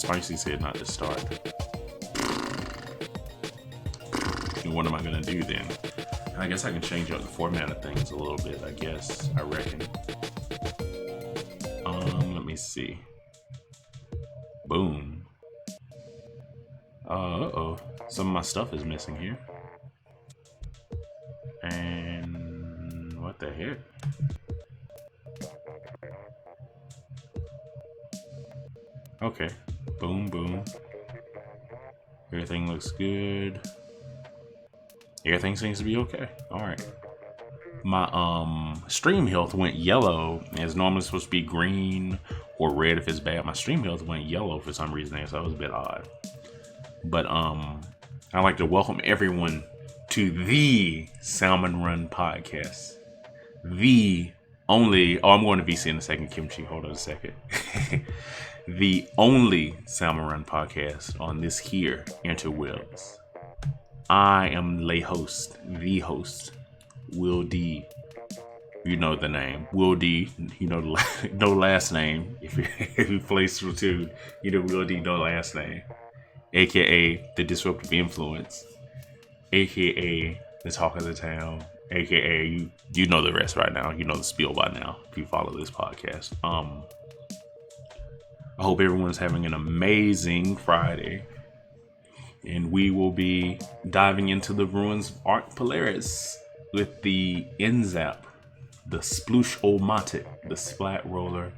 Spicy said not to start. And what am I gonna do then? I guess I can change up the format of things a little bit, I reckon. Let me see. Boom. Uh-oh. Some of my stuff is missing here. And what the heck? Okay. Boom, boom. Everything looks good. Everything seems to be okay. Alright. My stream health went yellow. It's normally supposed to be green or red if it's bad. My stream health went yellow for some reason, so that was a bit odd. But I'd like to welcome everyone to the Salmon Run podcast. The only I'm going to VC in a second, Kimchi. Hold on a second. The only Salmon Run podcast on this here interwebs. I am the host, Will D. You know the name, Will D. You know no last name. If you play Splatoon, you know Will D. No last name, aka the disruptive influence, aka the talk of the town, aka you know the rest right now. You know the spiel by now if you follow this podcast. I hope everyone's having an amazing Friday. And we will be diving into the ruins of Arc Polaris with the NZAP, the Sploosh-O-Matic, the Splat Roller,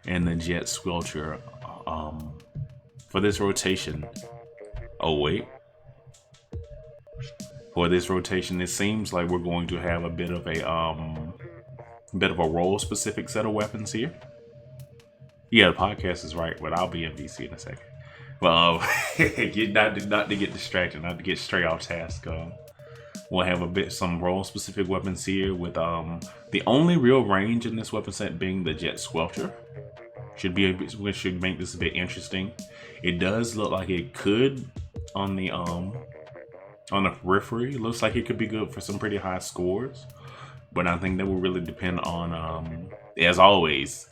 and the Jet Squelcher. For this rotation, for this rotation, it seems like we're going to have a bit of a role-specific set of weapons here. Yeah, the podcast is right, but I'll be in VC in a second. Well, not to get distracted, not to get straight off task. We'll have some role-specific weapons here with the only real range in this weapon set being the Jet Squelcher. Which should make this a bit interesting. It does look like it could on the periphery. It looks like it could be good for some pretty high scores, but I think that will really depend on, as always,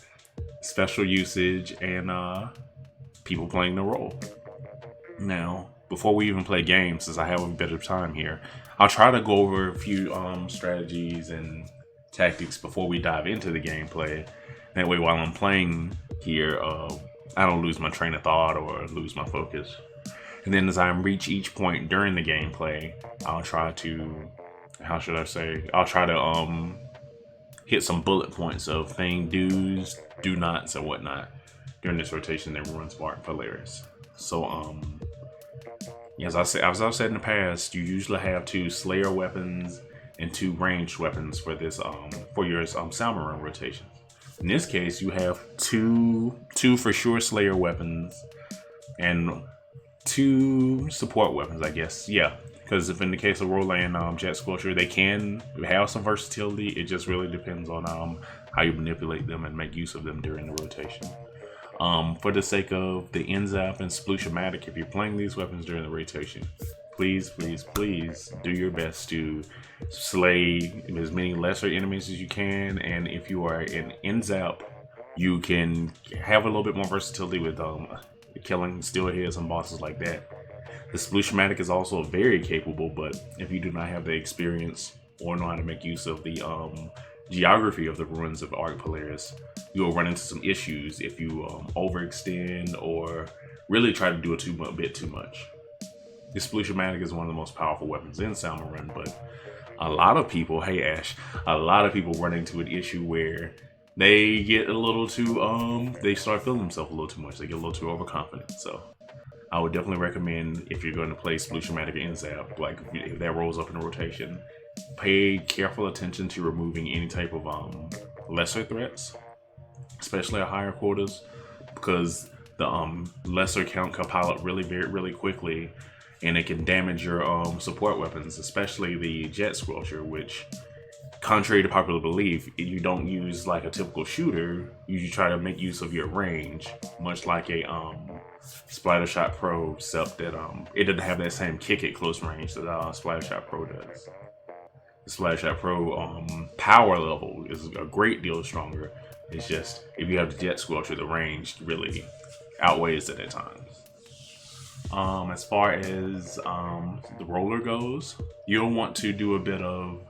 special usage and people playing the role. Now, before we even play games, since I have a bit of time here, I'll try to go over a few strategies and tactics before we dive into the gameplay. That way, while I'm playing here, I don't lose my train of thought or lose my focus. And then as I reach each point during the gameplay, I'll try to, hit some bullet points of thing do's, do nots, and whatnot during this rotation that runs Arc Polaris. So, as I've said in the past, you usually have 2 Slayer weapons and 2 ranged weapons for this for your Salmon Run rotation. In this case, you have two for sure Slayer weapons and 2 support weapons, I guess. Yeah, because if in the case of Roller and Jet Squelcher, they can have some versatility. It just really depends on how you manipulate them and make use of them during the rotation. For the sake of the NZAP and Sploosh-O-Matic, if you're playing these weapons during the rotation, please do your best to slay as many lesser enemies as you can. And if you are an NZAP, you can have a little bit more versatility with killing steelheads and bosses like that. The Sploosh-O-Matic is also very capable, but if you do not have the experience or know how to make use of the geography of the ruins of Arc Polaris, you'll run into some issues if you overextend or really try to do it a bit too much. The Sploosh-O-Matic is one of the most powerful weapons in Salmon Run, but a lot of people run into an issue where they get a little too, they start feeling themselves a little too much. They get a little too overconfident. So I would definitely recommend, if you're going to play Sploosh-O-Matic or NZAP, like if that rolls up in a rotation, pay careful attention to removing any type of lesser threats, especially at higher quotas, because the lesser count can pile up really quickly, and it can damage your support weapons, especially the Jet Squelcher, which, contrary to popular belief, you don't use like a typical shooter. You try to make use of your range, much like a Splattershot Pro, except that it doesn't have that same kick at close range that Splattershot Pro does. The Splattershot Pro power level is a great deal stronger. It's just, if you have the Jet Squelcher, the range really outweighs it at times. As far as the roller goes, you'll want to do a bit of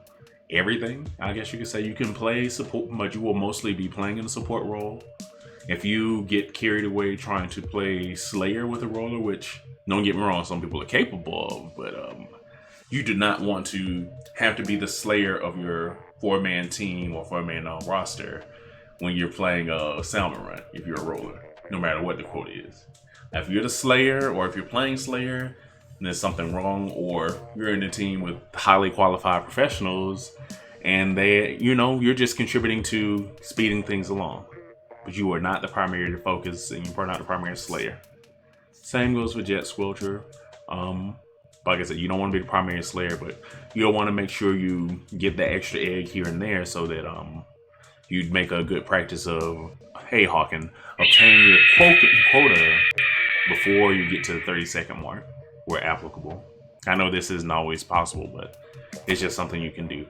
everything. I guess you could say you can play support, but you will mostly be playing in a support role. If you get carried away trying to play Slayer with a roller, which don't get me wrong, some people are capable of, but you do not want to have to be the Slayer of your four-man team or four-man roster when you're playing a Salmon run. If you're a roller, no matter what the quote is. If you're the Slayer or if you're playing Slayer, then there's something wrong, or you're in a team with highly qualified professionals and you're just contributing to speeding things along. But you are not the primary focus and you're not the primary Slayer. Same goes for Jet Squelcher. Like I said, you don't want to be the primary Slayer, but you'll want to make sure you get the extra egg here and there so that you'd make a good practice of, hey, Hawken, obtain your quota before you get to the 30-second mark where applicable. I know this isn't always possible, but it's just something you can do.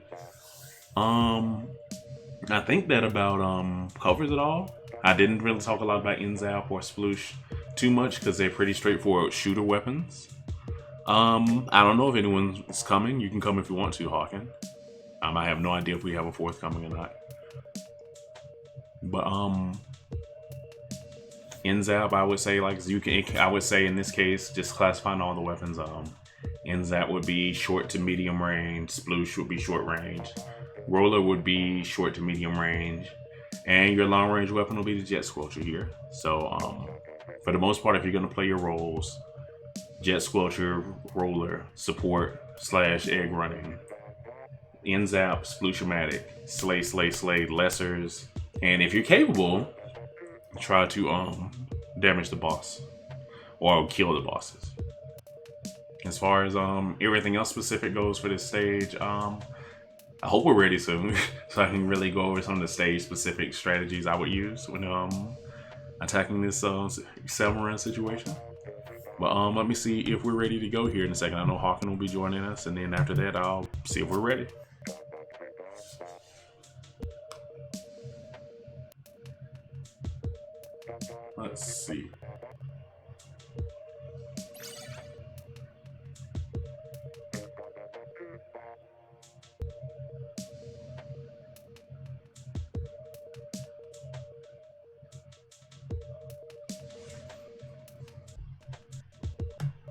I think that about covers it all. I didn't really talk a lot about Inzap or Sploosh too much because they're pretty straightforward shooter weapons. I don't know if anyone's coming. You can come if you want to, Hawken. I have no idea if we have a fourth coming or not. But Inzap, I would say, like you can. I would say in this case, just classifying all the weapons. Inzap would be short to medium range. Sploosh would be short range. Roller would be short to medium range, and your long range weapon will be the Jet Squelcher here. So, for the most part, if you're gonna play your roles, Jet Squelcher, Roller, Support / Egg Running, Inzap, Sploosh-O-Matic, Slay, Lessers, and if you're capable, try to damage the boss or kill the bosses. As far as everything else specific goes for this stage, I hope we're ready soon so I can really go over some of the stage specific strategies I would use when attacking this Salmon run situation. But let me see if we're ready to go here in a second. I know Hawken will be joining us, and then after that I'll see if we're ready. Let's see.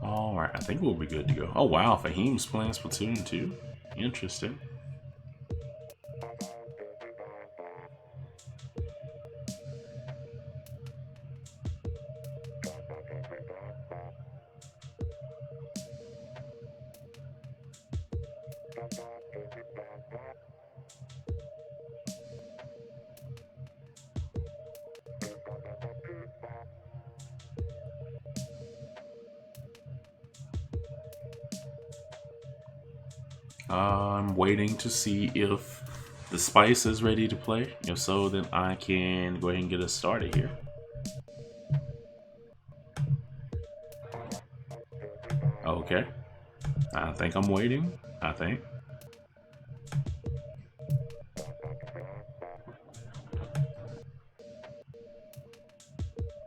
Alright, I think we'll be good to go. Oh wow, Fahim's playing Splatoon 2. Interesting. I'm waiting to see if the spice is ready to play. If so, then I can go ahead and get us started here. Okay. I think I'm waiting. I think.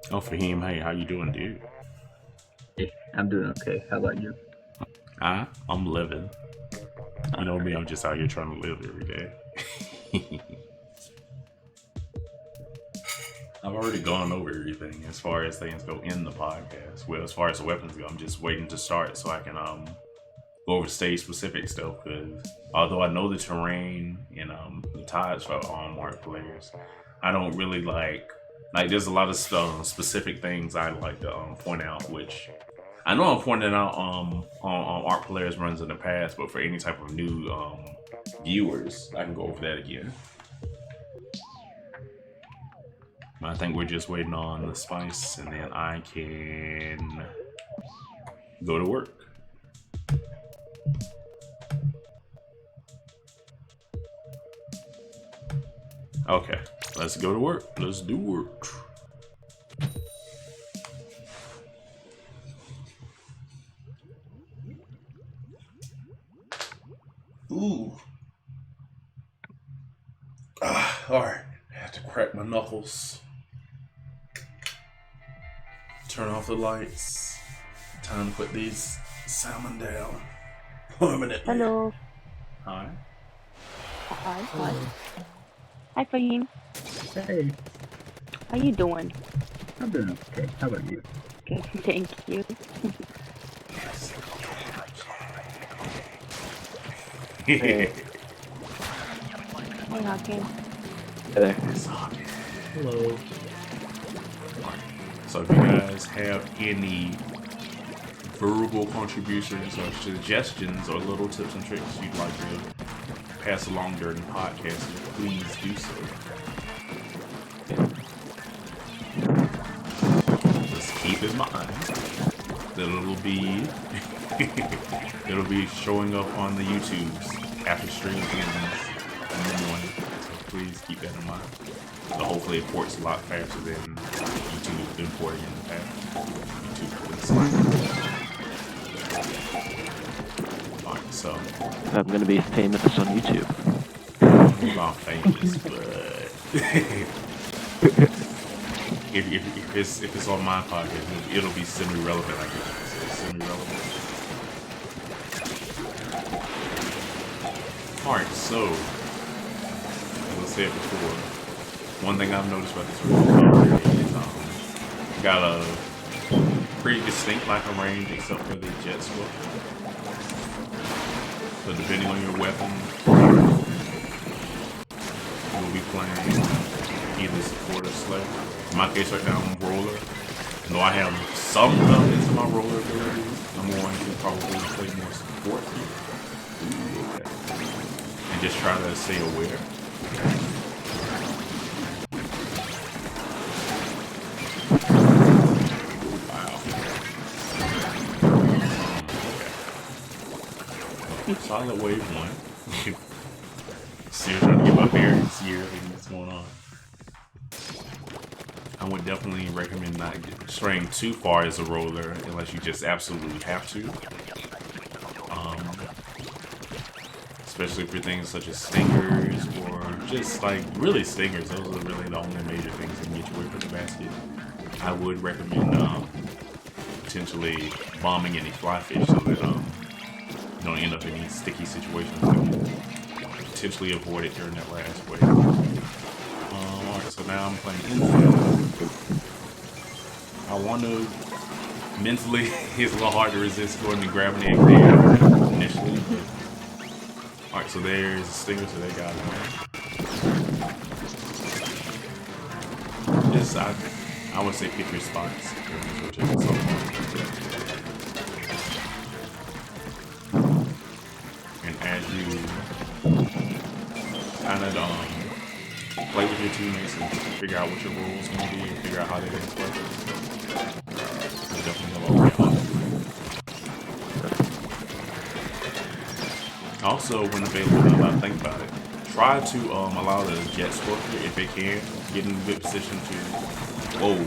Oh, Fahim, hey, how you doing, dude? Hey, I'm doing okay. How about you? I'm living. You know me, I'm just out here trying to live every day. I've already gone over everything as far as things go in the podcast. Well, as far as the weapons go, I'm just waiting to start so I can go over stage specific stuff. Because although I know the terrain and the tides for mark players, I don't really like there's a lot of specific things I like to point out, which I know I'm pointing out on art players runs in the past, but for any type of new viewers, I can go over that again. I think we're just waiting on the spice, and then I can go to work. Okay, let's go to work. Let's do work. Ooh. Alright, I have to crack my knuckles. turn off the lights. Time to put these salmon down permanently. Hello. Hi. Hi. Hi. Hi, Fahim. Hey, How you doing? I'm doing okay. How about you? Good. Thank you. Hey. Hey, Hawkins. Hey there. Hello. So if you guys have any verbal contributions or suggestions or little tips and tricks you'd like to pass along during the podcast, please do so. Just keep in mind that it'll be showing up on the YouTubes after stream ends in the morning. So please keep that in mind. So hopefully it ports a lot faster than YouTube has been porting in the past. YouTube has been Alright, so I'm gonna be famous on YouTube. I'm not famous, but if it's on my podcast, it'll be semi-relevant, I guess. So semi-relevant. Alright, so as I said before, one thing I've noticed about this roller is got a pretty distinct lack of range except for the jet swift. So depending on your weapon, you'll be playing either support or slay. In my case right now, I'm roller. And though I have some confidence in my roller abilities, I'm going to probably play more support. Okay. And just try to stay aware. Solid wave 1. Still trying to get my bearings here and what's going on. I would definitely recommend not straying too far as a roller unless you just absolutely have to. Especially for things such as stingers or just like really stingers. Those are really the only major things that can get you away from the basket. I would recommend potentially bombing any fly fish so that you don't end up in any sticky situations and potentially avoid it during that last wave. Alright, so now I'm playing infield. I want to mentally, it's a little hard to resist going and grabbing the egg there initially. Alright, so there's a stinger, so they got it. Just, I would say pick your spots. And as you kind of play with your teammates and figure out what your role is going to be and figure out how they're going to play, it's definitely a lot of Also, when available, now that I think about it, try to allow the jet scorpion, if they can, get in a good position to,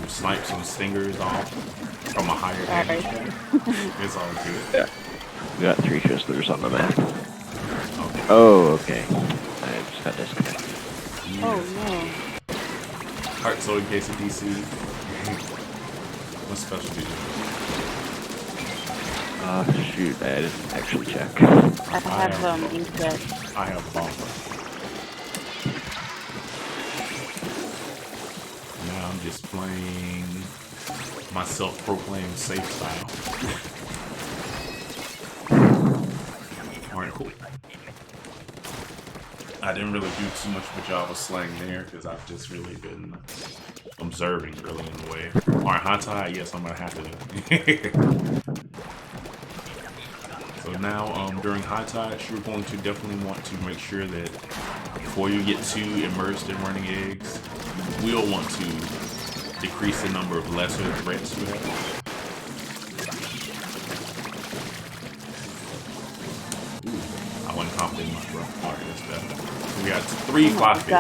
snipe some stingers off from a higher vantage point. It's all good. Yeah. We got 3 Twistlers on the map. Okay. Oh, okay. I just got disconnected. Yeah. Oh no. Alright, so in case of DC, what specialty Shoot, I didn't actually check. I have inkjet. I have bomber. Now I'm just playing my self-proclaimed safe style. Alright, cool. I didn't really do too much of a job of slaying there because I've just really been observing really in the way. Alright, high tide, yes, I'm gonna have to. So now, during high tide, you're going to definitely want to make sure that before you get too immersed in running eggs, you will want to decrease the number of lesser threats you have. Ooh, I wasn't confident in my throw. Alright, that's better. We got 3 fly fish.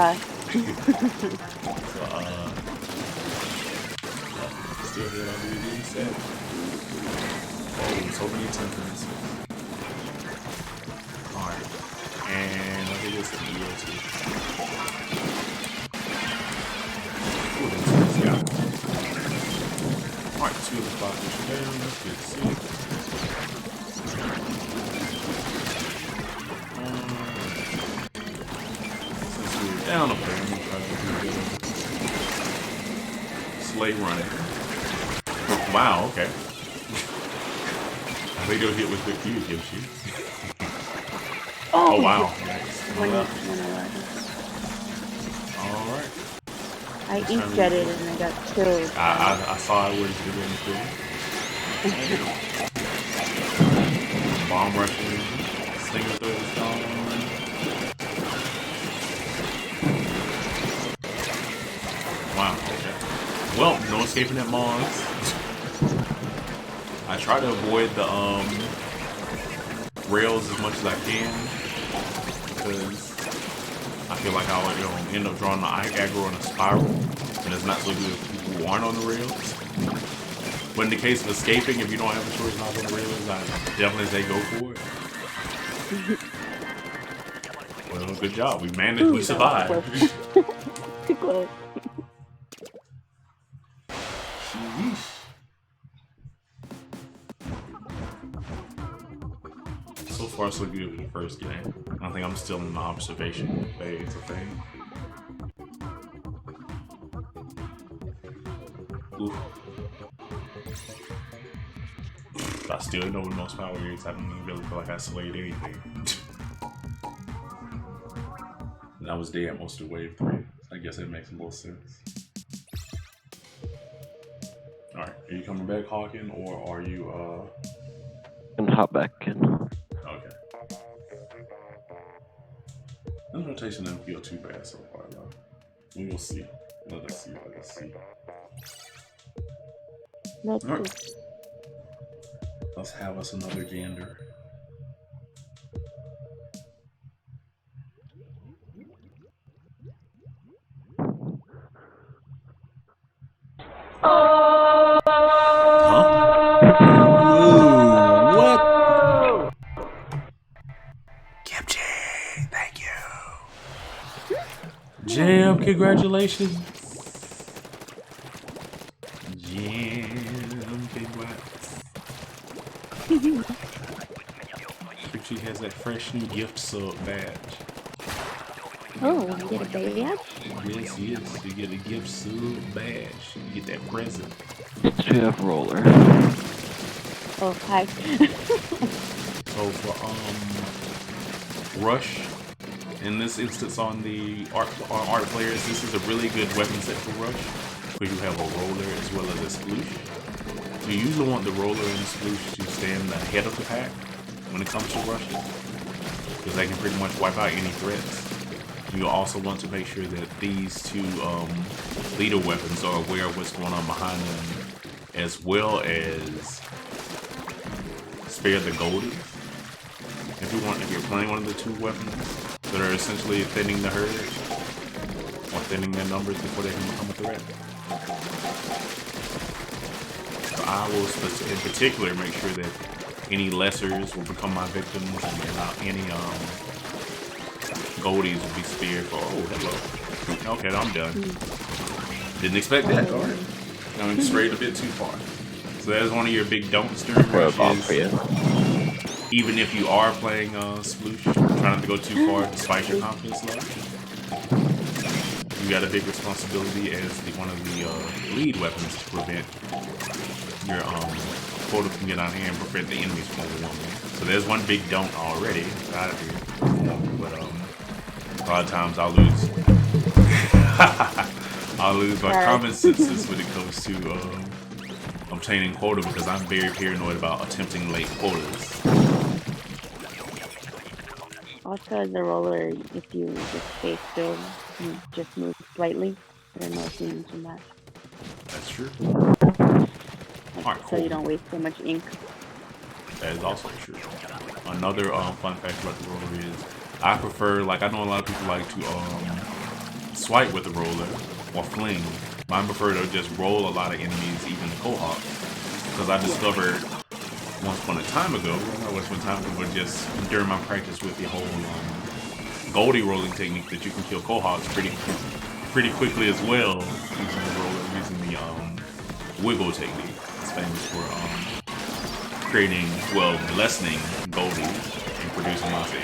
So, still here on the set. Oh, so many attempts. Alright. And I think it's an EOT. Ooh, that's yeah. Alright, 2 of the 5 fish down. That's good to see. Since we're down up there, I'm gonna try to do the sleigh running. Wow, okay. I think it'll hit with the Q gives you. Oh wow. Nice. Alright. I inkjetted and I got killed. I saw it was doing cool. Bomb rushing. Stinger through the stone. Wow, okay. Well, no escaping at Mons. I try to avoid the rails as much as I can because I feel like I'll end up drawing the aggro in a spiral, and it's not so good for people who aren't on the rails. But in the case of escaping, if you don't have a choice not on the rails, I definitely say go for it. Well, good job. We managed. We survived. Too close. So far, so good for the first game. I think I'm still in the observation phase of things. Oof. I still know what the most power is. I don't really feel like I slayed anything. And I was dead most of wave 3. I guess that makes more sense. Alright, are you coming back, Hawking, or are you, And hop back in. Okay. The rotation doesn't feel too bad so far, though. We will see. Let us see. Let's All right. see. Let's have us another gander. What? Kimchi, thank you. Jam, congratulations. Jam, congrats. Kimchi has that fresh new gift sub badge. Oh, you get a badge? Yes, yes. You get a gift sub badge. You get that present. It's 2F roller. Oh, hi. So for Rush, in this instance on the art players, this is a really good weapon set for Rush, because you have a roller as well as a sploosh. So you usually want the roller and the sploosh to stand ahead of the pack when it comes to rushing, because they can pretty much wipe out any threats. You also want to make sure that these two leader weapons are aware of what's going on behind them, as well as spare the goldies. If you're playing one of the two weapons that are essentially thinning the herd or thinning their numbers before they can become a threat. So I will, in particular, make sure that any lessers will become my victims, and any goldies will be spared for. Oh, hello. Okay, I'm done. Didn't expect that. All right. I went straight a bit too far. So that's one of your big don'ts during rushes. Even if you are playing sploosh, try not to go too far despite your confidence level. You got a big responsibility as one of the lead weapons to prevent your quota from getting out of hand and prevent the enemies from overwhelming. So there's one big don't already out of here. But a lot of times I'll lose. I'll lose my common senses when it comes to obtaining quota, because I'm very paranoid about attempting late quotas. Also, as a roller, if you just stay still, you just move slightly. I don't know if you mentioned that. That's true. Like, Alright, so cool. you don't waste so much ink. That is also true. Another fun fact about the roller is I prefer, like, I know a lot of people like to swipe with the roller or fling. But I prefer to just roll a lot of enemies, even the Cohawk, because I discovered once upon a time ago, but just during my practice with the whole Goldie rolling technique, that you can kill Cohawks pretty quickly as well using the roller, using the wiggle technique. It's famous for creating, well, lessening Goldie and producing monster.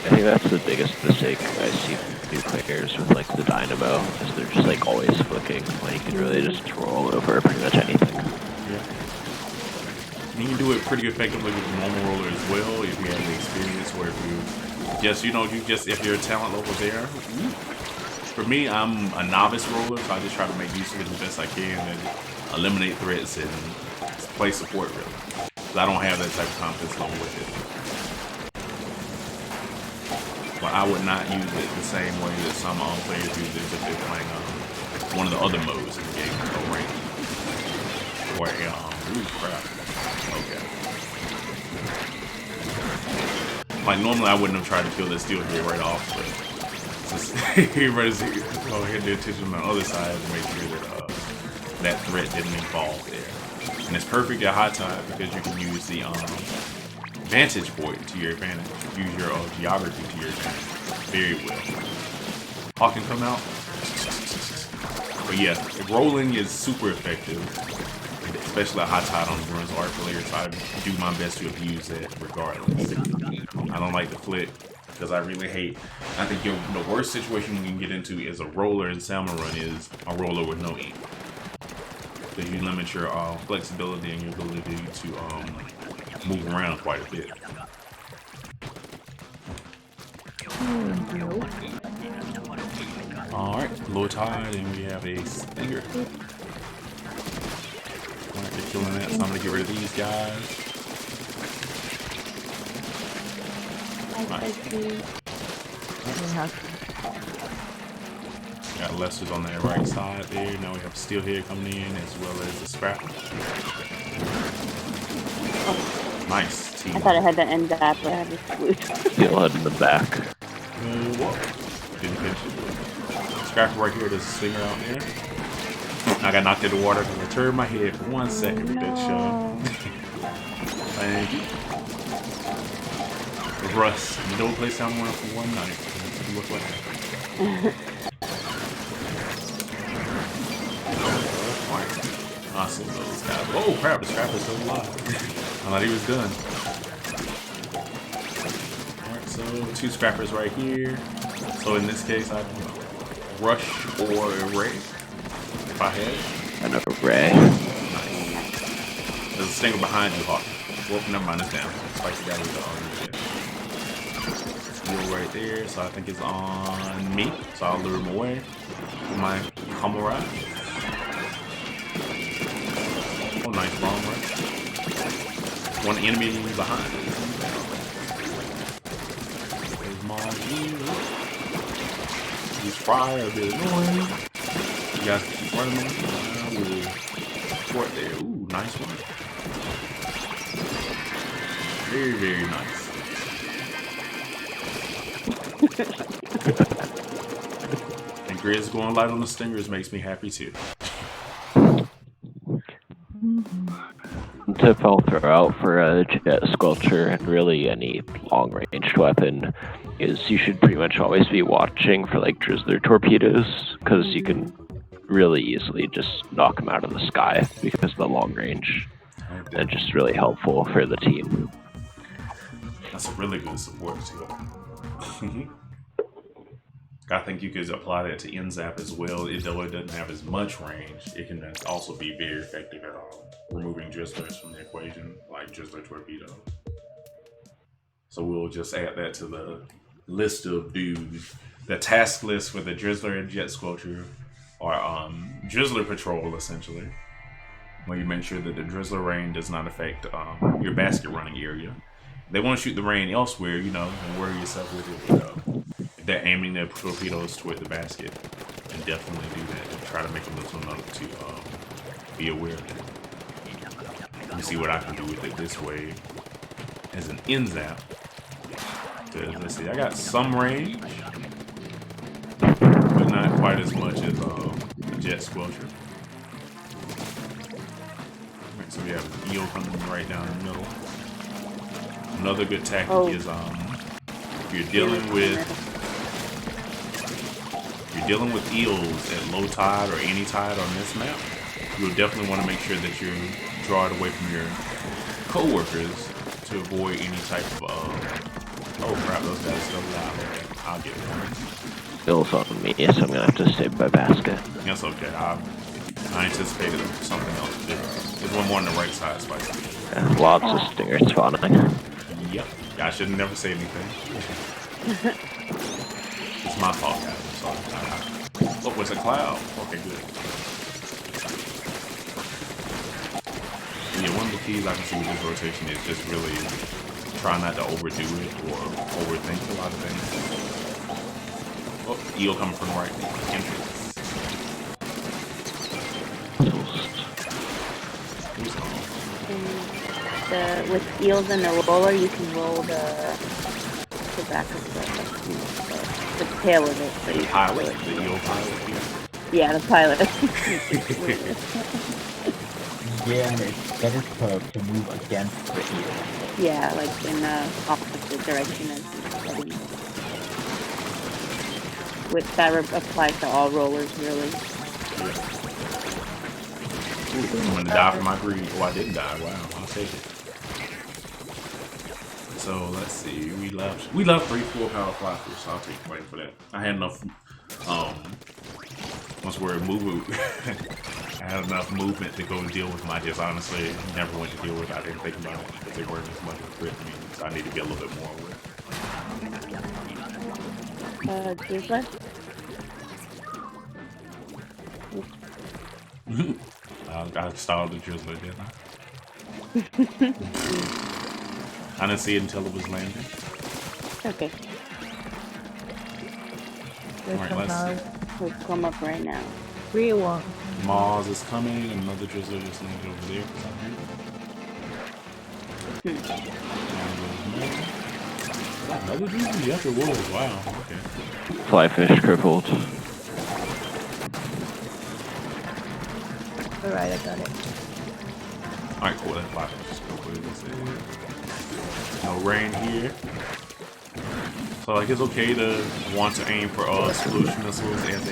I think that's the biggest mistake I see from new players with like the Dynamo, is they're just like always flicking when you can really just roll over pretty much anything. Yeah. You can do it pretty effectively with the normal roller as well if you have the experience, or if you just, if your talent level's there. For me, I'm a novice roller, so I just try to make use of it as best I can and eliminate threats and play support really. Because I don't have that type of confidence level with it. But I would not use it the same way that some players use it if they're playing one of the other modes in the game, or rank. Or ooh, crap. Okay. Like normally I wouldn't have tried to kill this steel here right off, but just everybody's go ahead and do attention on the other side to make sure that that threat didn't involve there. And it's perfect at high tide because you can use the vantage point to your advantage. Use your geography to your advantage very well. Hawk can come out. But yeah, rolling is super effective, especially at high tide on the runs of arc players. So I do my best to abuse it regardless. I don't like the flick because I really hate. I think the worst situation you can get into is a roller in Salmon run is a roller with no ink. Because you limit your flexibility and your ability to move around quite a bit. Alright, low tide, and we have a stinger. Alright, they're killing that, so I'm gonna get rid of these guys. Nice. Got Lester's on the right side there. Now we have Steelhead coming in as well as the Scrap. Nice team. I thought I had the end zap, but I had this flute. Steelhead in the back. Didn't finish it. Scrap right here, there's a stinger out there. I got knocked in the water because I turned my head for 1 second with that shove. Thank you. Russ, you don't play Salmon for one night. That's what it look like. Awesome, those guys. Oh crap, the Scrap is still alive. I thought he was done. Alright, so 2 Scrappers right here. So in this case, I can rush or array if I had. And a ray. Nice. There's a stinger behind you, Hawk. Well, never mind, it's down. Spike the guy with the Steel right there, so I think it's on me. So I'll lure him away. My Hamura. Oh, nice long rush. One enemy behind. There's Margie. He's fire a bit annoying. You guys keep running on. We'll support there. Ooh, nice one. Very, very nice. And Grizz going light on the stingers makes me happy too. Tip I'll throw out for a jet sculpture and really any long-ranged weapon is you should pretty much always be watching for like Drizzler torpedoes, because you can really easily just knock them out of the sky because of the long range, and just really helpful for the team. That's a really good support too. I think you could apply that to NZAP as well. Though it doesn't have as much range, it can also be very effective at removing Drizzlers from the equation, like Drizzler Torpedo. So we'll just add that to the list of dudes. The task list for the Drizzler and Jet Sculpture, or Drizzler Patrol, essentially. Where you make sure that the Drizzler rain does not affect your basket running area. They want to shoot the rain elsewhere, you know, and worry yourself with it. If they're aiming their torpedoes toward the basket, and definitely do that and try to make them little enough to be aware of it. Let me see what I can do with it this way as an NZAP. Let's see, I got some range, but not quite as much as the Jet Squelcher. Right, so we have Eel coming right down the middle. Another good tactic is if you're dealing with eels at low tide or any tide on this map, you'll definitely want to make sure that you draw it away from your co-workers to avoid any type of oh crap, those guys are still alive. Okay, I'll get one. Bill's on me, so I'm gonna have to stay by basket. That's okay. I anticipated something else different. There's one more on the right side, Spicy. Yeah, lots of stingers spawning. Yep. I should never say anything. It's my fault, guys. I'm sorry. Oh, it's a cloud. Okay, good. Yeah, one of the keys I can see with this rotation is just really try not to overdo it or overthink a lot of things. Oh, eel coming from the right entrance. With eels and the roller, you can roll the back of the tail of it. So you can Pilot, the eel pilot. Yeah, the pilot. Yeah, and it's better to move against the eel. Yeah, like in the opposite direction as heading. Which that applies to all rollers, really. I'm gonna die for my greed. Oh, I didn't die. Wow, I'll take it. So let's see. We left 3 full power fly fish, so I'll take the fight for that. I had enough. Once we're moving, I had enough movement to go deal with them. I just honestly never went to deal with it. I didn't think about it because they weren't as much of a threat to me. So I need to get a little bit more with. Drizzler? I stalled the drizzler, didn't I? I didn't see it until it was landing. Okay. Alright, let's see. Let's come up right now. 3-1. Mars is coming, and another drizzler just landed over there for some reason. Another drizzler? Yes, it was. Wow, okay. Flyfish crippled. Alright, I got it. Alright, cool. That's fly. Just go quick. That's it. No rain here. So, like, it's okay to want to aim for solution missiles as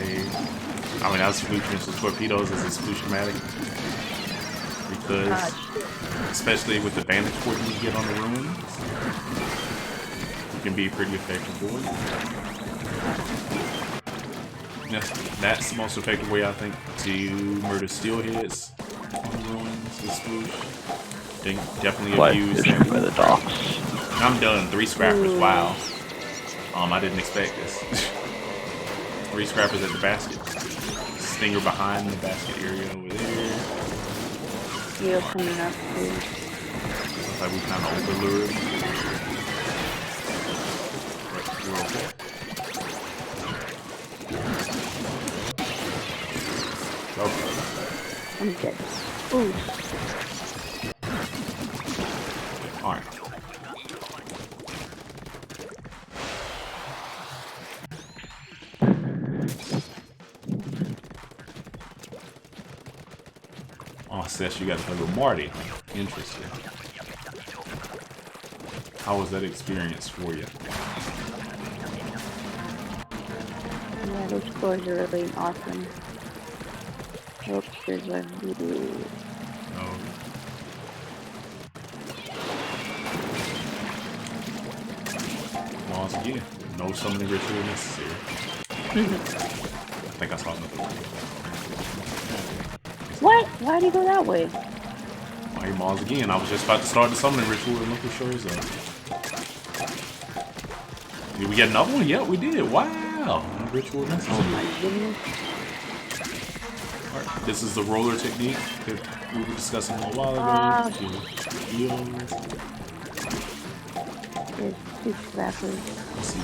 not solution missiles, torpedoes as a solution-matic. Because, especially with the vantage point you get on the ruins, it can be pretty effective for it. Yes, that's the most effective way, I think, to murder steelheads on the ruins with sploosh. Definitely abuse. Flyfish by the docks. I'm done. 3 scrappers. Wow. I didn't expect this. 3 scrappers at the basket. Stinger behind the basket area over there. Eel coming up too. Looks like we kind of overlured. But we're okay. Okay. I'm dead. Ooh. Alright. Oh, Seth, you got to play with Marty. Interesting. How was that experience for you? Yeah, those scores are really awesome. Oops, there's a Oh. Once again, no summoning ritual necessary. I think I saw another one. What? Why'd he go that way? Oh, here Mars again. I was just about to start the summoning ritual and look who shows up. Did we get another one? Yeah, we did. Wow. No ritual necessary. Oh my goodness. Alright, this is the roller technique that we were discussing a little while ago. There's 2 scrappers. Let's see.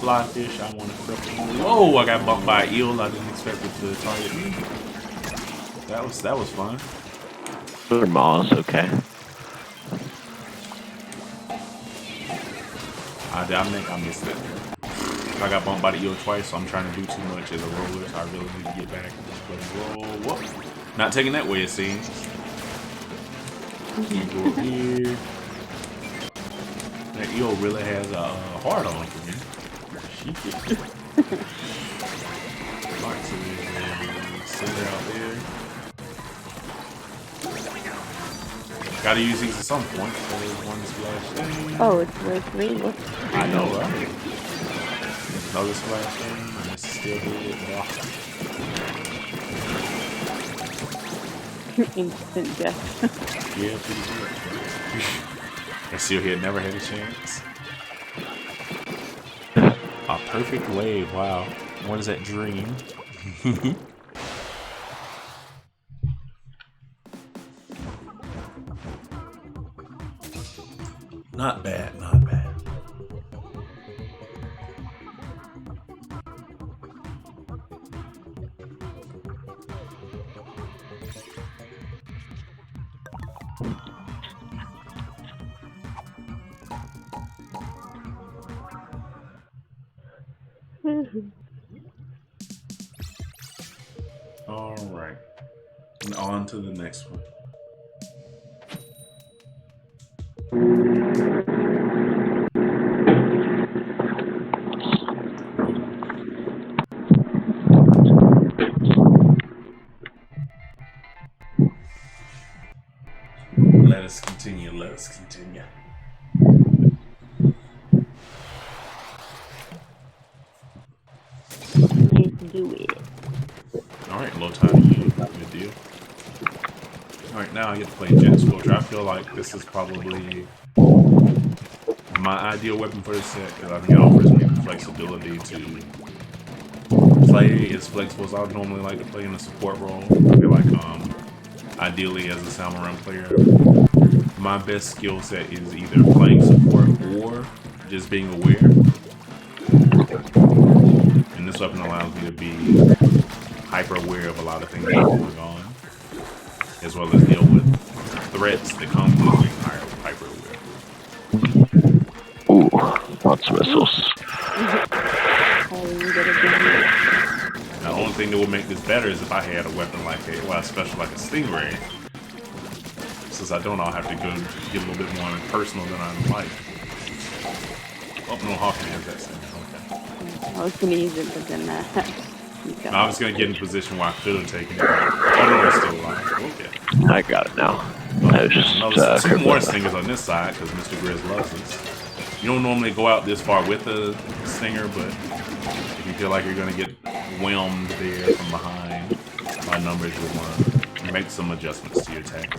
Flyfish, I want to cripple. Whoa, I got bumped by an eel. I didn't expect it to target me. That was fun. Or Mars, okay. I think I missed it. I got bumped by the eel twice, so I'm trying to do too much as a roller, so I really need to get back and just play roll. Whoop. Not taking that way, it seems. Can't go up here. That eel really has a hard on for me. She gets it. Alright, so we send her out there. Gotta use these at some point. So there's one splash thing. Oh, it's worth 3. Whoops. I know, right? Another splash thing, and this is still here. Instant death. Yeah, pretty good. And still here, never had a chance. A perfect wave, wow. What is that dream? Not bad, not bad. All right, and on to the next one. Let us continue, let us continue. Let's do it. Alright, low tide to you. Good deal. Alright, now I get to play Jet Squelcher. I feel like this is probably my ideal weapon for this set because I think it offers me the flexibility to play as flexible as I would normally like to play in a support role. I feel like, ideally as a Salmon player, my best skill set is either playing support or just being aware. And this weapon allows me to be hyper aware of a lot of things that are going on, as well as deal with threats that come with being hyper aware. Ooh, lots of missiles. Now, the only thing that would make this better is if I had a weapon like a, well, special like a Stingray. Since I don't, I'll have to go get a little bit more personal than I'd like. Oh, no, Hawking has that thing. Okay. I was gonna use it, but then I was gonna get in a position where I could have taken it. Oh no, it's still alive. Okay. I got it now. I was just two more Stingers on this side because Mr. Grizz loves this. You don't normally go out this far with a Stinger, but if you feel like you're gonna get whelmed there from behind by numbers, you'll want to make some adjustments to your attack.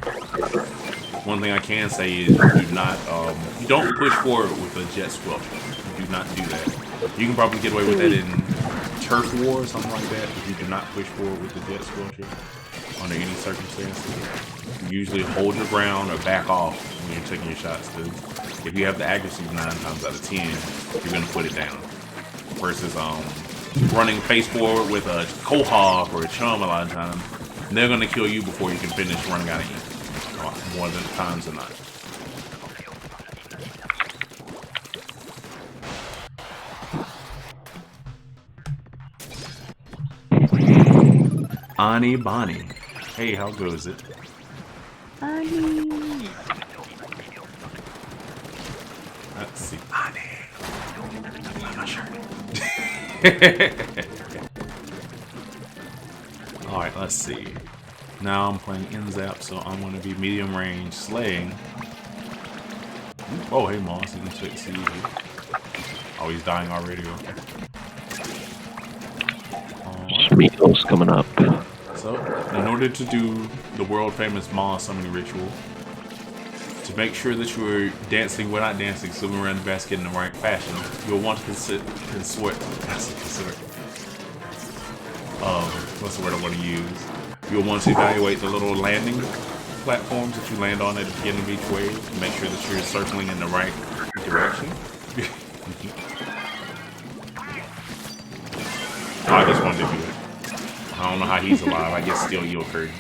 One thing I can say is you do not, you don't push forward with a Jet Squelcher. You do not do that. You can probably get away with that in Turf War or something like that, if you do not push forward with the Jet Squelcher under any circumstances. You usually hold your ground or back off when you're taking your shots, because if you have the accuracy 9 times out of 10, you're going to put it down. Versus running face forward with a Quahog or a Chum a lot of times, they're going to kill you before you can finish running out of ink, more than times than not. Ani Bonnie. Hey, how goes it? Ani. Let's see. Ani. I'm not sure. Alright, let's see. Now I'm playing Inzap, so I'm going to be medium range slaying. Oh, hey, Moss. You can check see you. Oh, he's dying already. Okay. Smeagol's coming up. So, in order to do the world famous Moss summoning ritual, to make sure that you're dancing, well, not dancing, swimming around the basket in the right fashion, you'll want to consort. What's the word I want to use? You'll want to evaluate the little landing platforms that you land on at the beginning of each wave to make sure that you're circling in the right direction. I just wanted to do it. I don't know how he's alive. I guess still you occurred.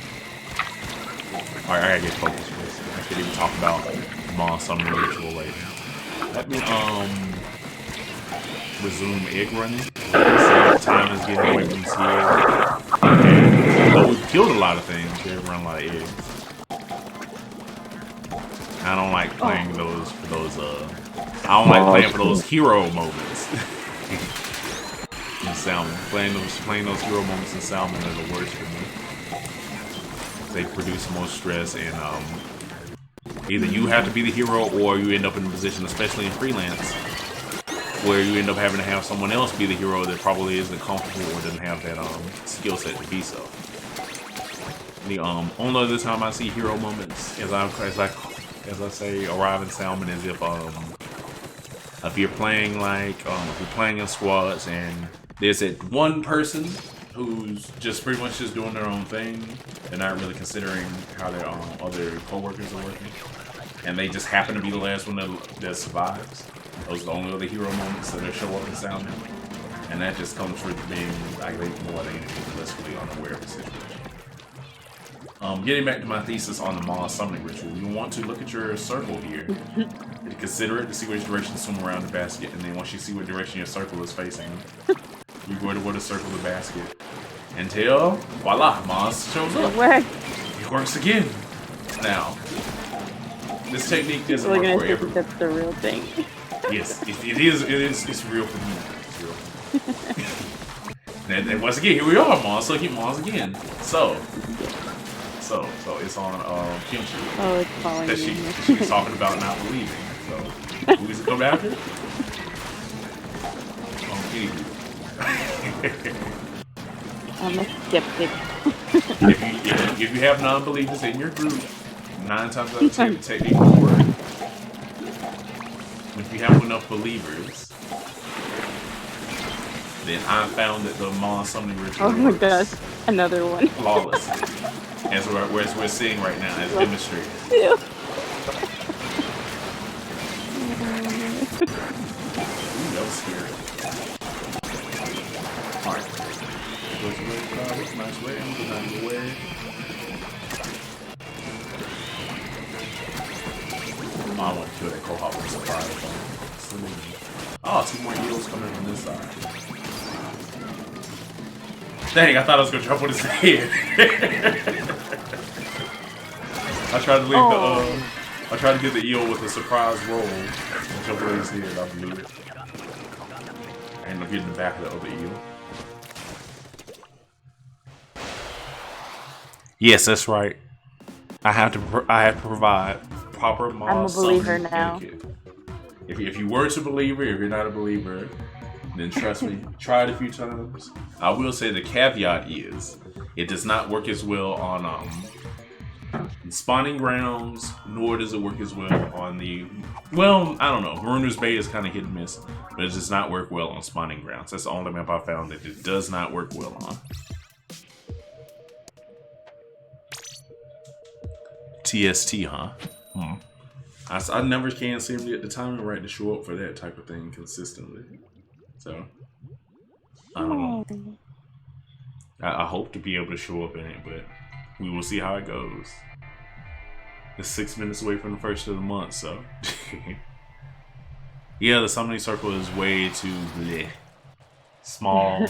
Alright, I gotta get focused first. I could even talk about Moss summoning ritual later. Let me resume egg running. So time is getting away from here. And though we've killed a lot of things, they run a lot of eggs. I don't like playing those for those I don't like playing for those hero moments. In Salmon. Playing those hero moments in Salmon are the worst for me. They produce the most stress and Either you have to be the hero, or you end up in a position, especially in freelance, where you end up having to have someone else be the hero that probably isn't comfortable or doesn't have that skill set to be so. The only other time I see hero moments, as I say, arrive in Salmon, is if you're playing if you're playing in squads and there's that one person who's just pretty much just doing their own thing. They're not really considering how their other co-workers are working, and they just happen to be the last one that survives. Those are the only other hero moments that they show up in Salmon, and that just comes from being, I think, more than anything, blissfully unaware of the situation. Getting back to my thesis on the Mars summoning ritual, you want to look at your circle here. Consider it to see which direction to swim around the basket, and then once you see what direction your circle is facing, you go to circle the basket until, voila, Mars shows up. It works again. Now, this technique doesn't work for everyone. That's the real thing. Yes, it is. It's real for me. It's real. And once again, here we are, Mars. Look at Mars again. So it's on Kimchi. Oh, it's following that me. she's talking about not believing. So who is it come after? Anywho. I'm a skeptic. if you have non-believers in your group, 9 times out of 10 the technique will work. If you have enough believers, then I found that the Mars summoning ritual Oh my gosh, another one. flawless. As we're seeing right now, as demonstrated. Ew. Ooh, that was scary. Alright. Which nice way? Nice way. I want to kill that Kohawk with surprise. Oh, 2 more eels coming from this side. Dang, I thought I was gonna jump on his head. I tried to leave I tried to get the eel with a surprise roll and jump on his head. I blew it. I ended up getting the back of the other eel. Yes, that's right. I have to provide proper Mars. I'm a believer now. If you were to believer, if you're not a believer, then trust me, try it a few times. I will say the caveat is it does not work as well on spawning grounds, nor does it work as well on the, well, I don't know, Marooners Bay is kind of hit and miss, but it does not work well on spawning grounds. That's the only map I found that it does not work well on. TST, huh? I never can seem to get the timing right to show up for that type of thing consistently. So, I don't know. I hope to be able to show up in it, but we will see how it goes. It's 6 minutes away from the first of the month, so. Yeah, the summoning circle is way too small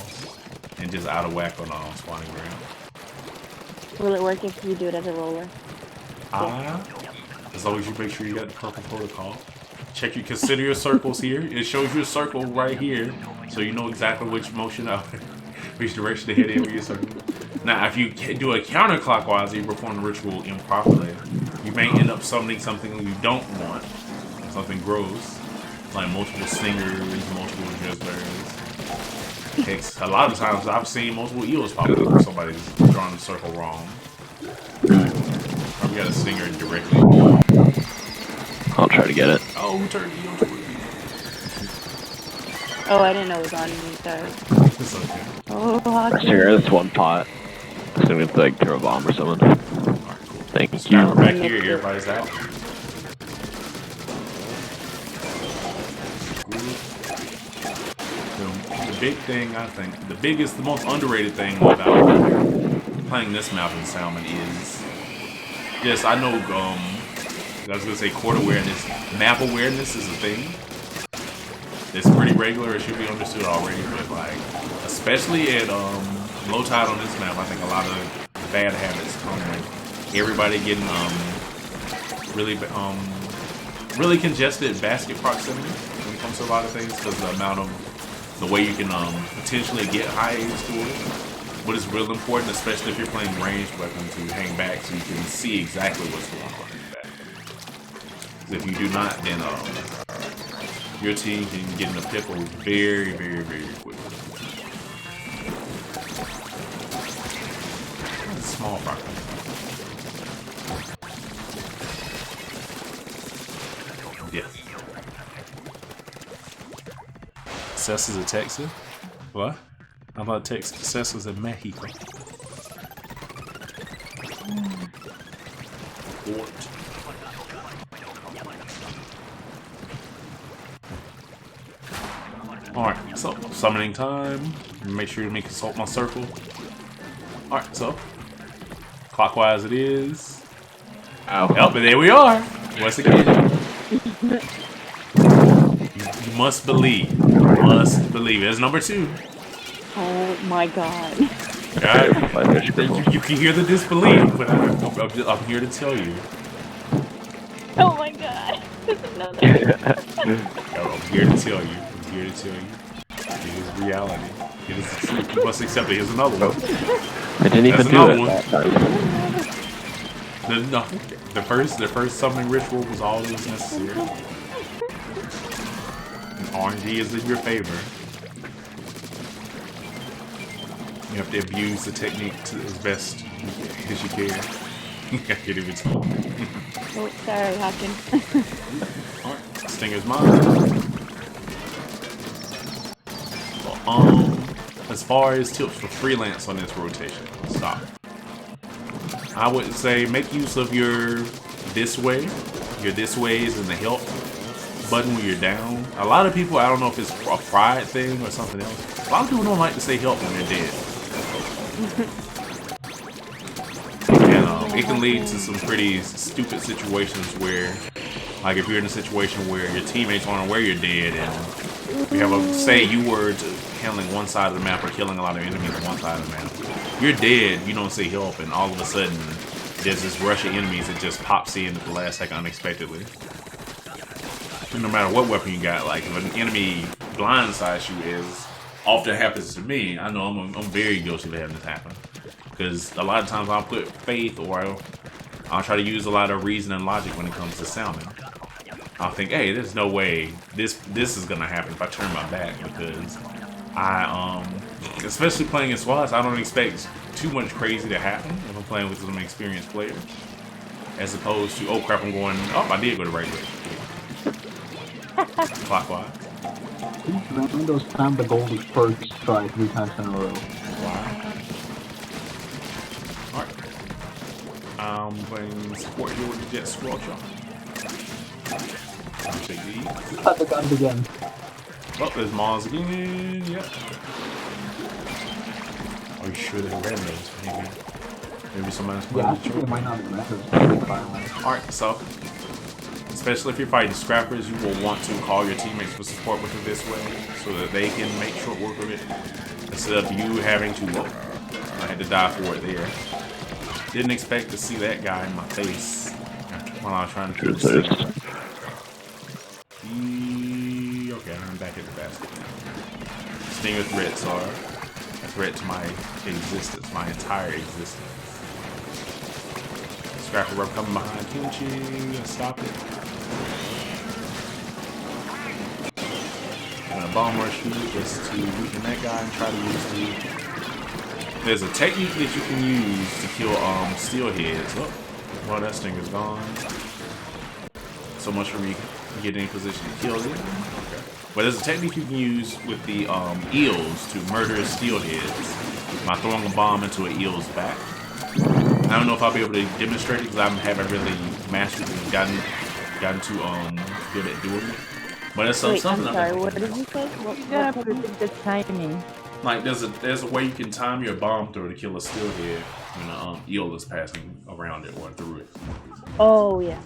and just out of whack on spawning ground. Will it work if you do it as a roller? As long as you make sure you got the purple protocol. Consider your circles here. It shows you a circle right here, so you know exactly which which direction to head in with your circle. Now, if you do it counterclockwise, you perform the ritual improperly. You may end up summoning something you don't want, something gross, like multiple stingers, multiple jizzlers. Heck, a lot of times I've seen multiple eels pop up when somebody's drawing the circle wrong. We got a stinger directly. I'll try to get it. Oh, who turned eel toward me? Oh, I didn't know it was on me, sorry. It's okay. Oh, hockey. Here, this one pot. So I'm gonna have to like throw a bomb or something. Alright, cool. Thank Now you. we're back here, everybody's out. The big thing, I think, the most underrated thing about playing this map in Salmon is, yes, I know, I was gonna say court awareness. Map awareness is a thing. It's pretty regular, it should be understood already, but like, especially at low tide on this map, I think a lot of bad habits come with everybody getting really congested basket proximity when it comes to a lot of things, because the way you can potentially get high A's to it. But it's real important, especially if you're playing ranged weapons, to hang back so you can see exactly what's going on in the back. If you do not, then your team can get in a pickle very, very, very quickly. Small rocket. Yes. Cess is a Texas? What? I thought Cess was in Mexico. Alright, so summoning time. Make sure you consult my circle. Alright, so clockwise it is. Ow. Yep, and there we are. Once again. You must believe. You must believe. There's number 2. Oh my god. You can hear the disbelief, but I'm here to tell you. Oh my god. I'm here to tell you. I'm here to tell you. It is reality. It is. You must accept it. Here's another one. I didn't even do it that time. The first summoning ritual was all that was necessary. And RNG is in your favor. You have to abuse the technique to as best as you can. I can't even talk. Oh, sorry, Hawkins. Alright, Stinger's mine. Well, as far as tips for freelance on this rotation, stop. I would say make use of your this ways and the help button when you're down. A lot of people, I don't know if it's a pride thing or something else. A lot of people don't like to say help when they're dead. And it can lead to some pretty stupid situations where, like if you're in a situation where your teammates aren't aware you're dead and you have a, say you were handling one side of the map or killing a lot of enemies on one side of the map. You're dead, you don't say help, and all of a sudden there's this rush of enemies that just pops in at the last second unexpectedly. And no matter what weapon you got, like if an enemy blindsides you, as often happens to me, I know I'm very guilty of having this happen. Because a lot of times I'll put faith or I'll try to use a lot of reason and logic when it comes to Salmon. I'll think, hey, there's no way this is gonna happen if I turn my back, because I especially playing in squads, I don't expect too much crazy to happen if I'm playing with some experienced players. As opposed to, oh crap, I'm going, oh, I did go the right way. Clockwise. These Windows time the goal is first try 3 times in a row. Wow. Alright. I'm playing support here with the Jet Squad shot. I'll take these. Cut the guns again. Oh, there's Mars again. Yep. Are you sure they're randos? Maybe somebody's playing Yeah, I the think choke. they might not be methods. Alright, so especially if you're fighting scrappers, you will want to call your teammates for support with it this way so that they can make short work of it. Instead of you having to look. I had to die for it there. Didn't expect to see that guy in my face while I was trying to kill the okay, I'm back at the basket now. Stinger threats are a threat to my existence, my entire existence. Scrapper Rub coming behind Kimchi, stop it. I'm gonna bomb rush you just to weaken that guy and try to use the... There's a technique that you can use to kill steelheads. Oh, well, that Stinger's gone. So much for me getting in position to kill them. Okay. But there's a technique you can use with the eels to murder steelheads by throwing a bomb into an eel's back. I don't know if I'll be able to demonstrate it because I haven't really mastered it and gotten to good at doing it. But it's Wait, something. I'm sorry, what did you say? You gotta predict the timing. Like there's a way you can time your bomb throw to kill a steelhead when an eel is passing around it or through it. Oh, yeah.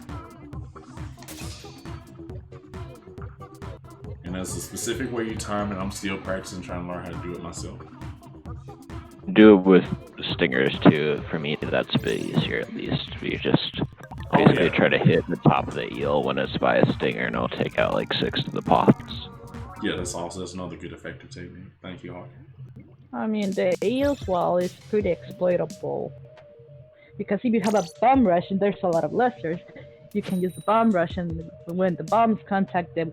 And there's a specific way you time it. I'm still practicing trying to learn how to do it myself. Do it with stingers too. For me, that's a bit easier at least. You just basically try to hit the top of the eel when it's by a stinger, and it'll take out like 6 of the pots. Yeah, that's another good effective technique. Thank you, Hawk. I mean, the eel's wall is pretty exploitable. Because if you have a bomb rush and there's a lot of lessers, you can use the bomb rush, and when the bombs contact the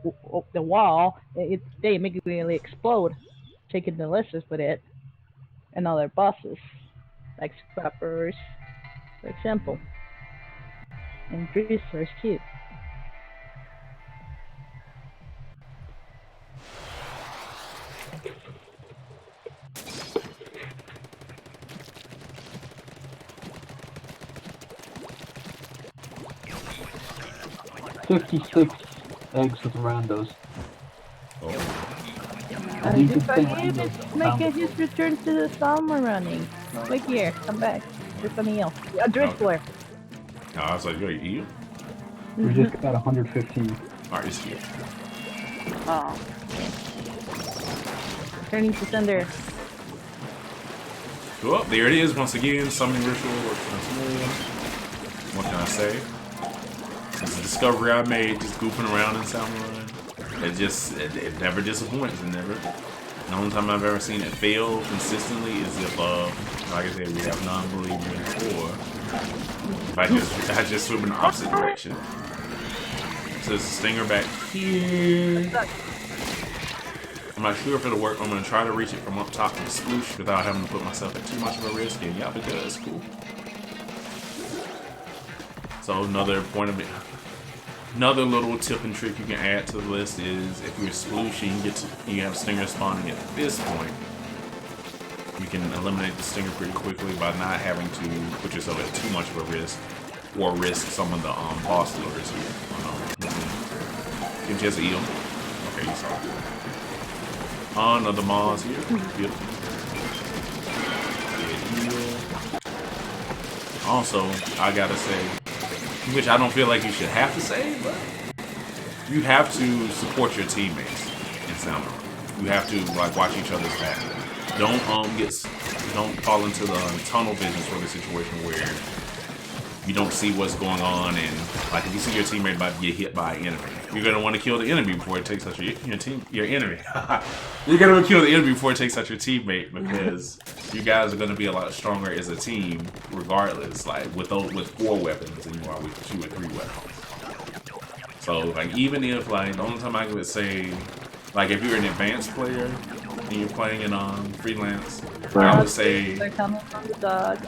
wall, they immediately explode, taking the lessons with it, and other bosses, like scrappers, for example, and greasers too. $56 eggs with randos. And you if could I say give randos it, make his return to the Salmon running. Wait here, come back. There's something else. A driftwood. No, I was like, yo, you? We just got 115. Alright, it's here. Oh. Turning to thunder. Well, there it is once again. Summoning ritual works once more. What can I say? It's a discovery I made just goofing around in Salmon. It never disappoints. It never. The only time I've ever seen it fail consistently is if, like I said, we have non-believers, or if I just swim in the opposite direction. So there's a stinger back here. I'm not sure if it'll work. I'm gonna try to reach it from up top of the sploosh without having to put myself at too much of a risk, and yeah, it does. Cool. So another point of it. Another little tip and trick you can add to the list is if you're splooshing, you have stinger spawning at this point. You can eliminate the stinger pretty quickly by not having to put yourself at too much of a risk, or risk some of the boss lures here. You just eat them. Okay, you saw it. Another Mars here. Beautiful. Also, I gotta say, which I don't feel like you should have to say, but you have to support your teammates in Salmon. You have to like watch each other's back. Don't fall into the tunnel vision sort of situation where you don't see what's going on, and like if you see your teammate about to get hit by an enemy, you're gonna want to kill the enemy before it takes out your enemy. You're gonna want to kill the enemy before it takes out your teammate, because you guys are gonna be a lot stronger as a team, regardless. Like with 4 weapons, and you are with 2 or 3 weapons. So like even if like the only time I would say, like if you're an advanced player and you're playing in freelance, I would say They're coming from the dog.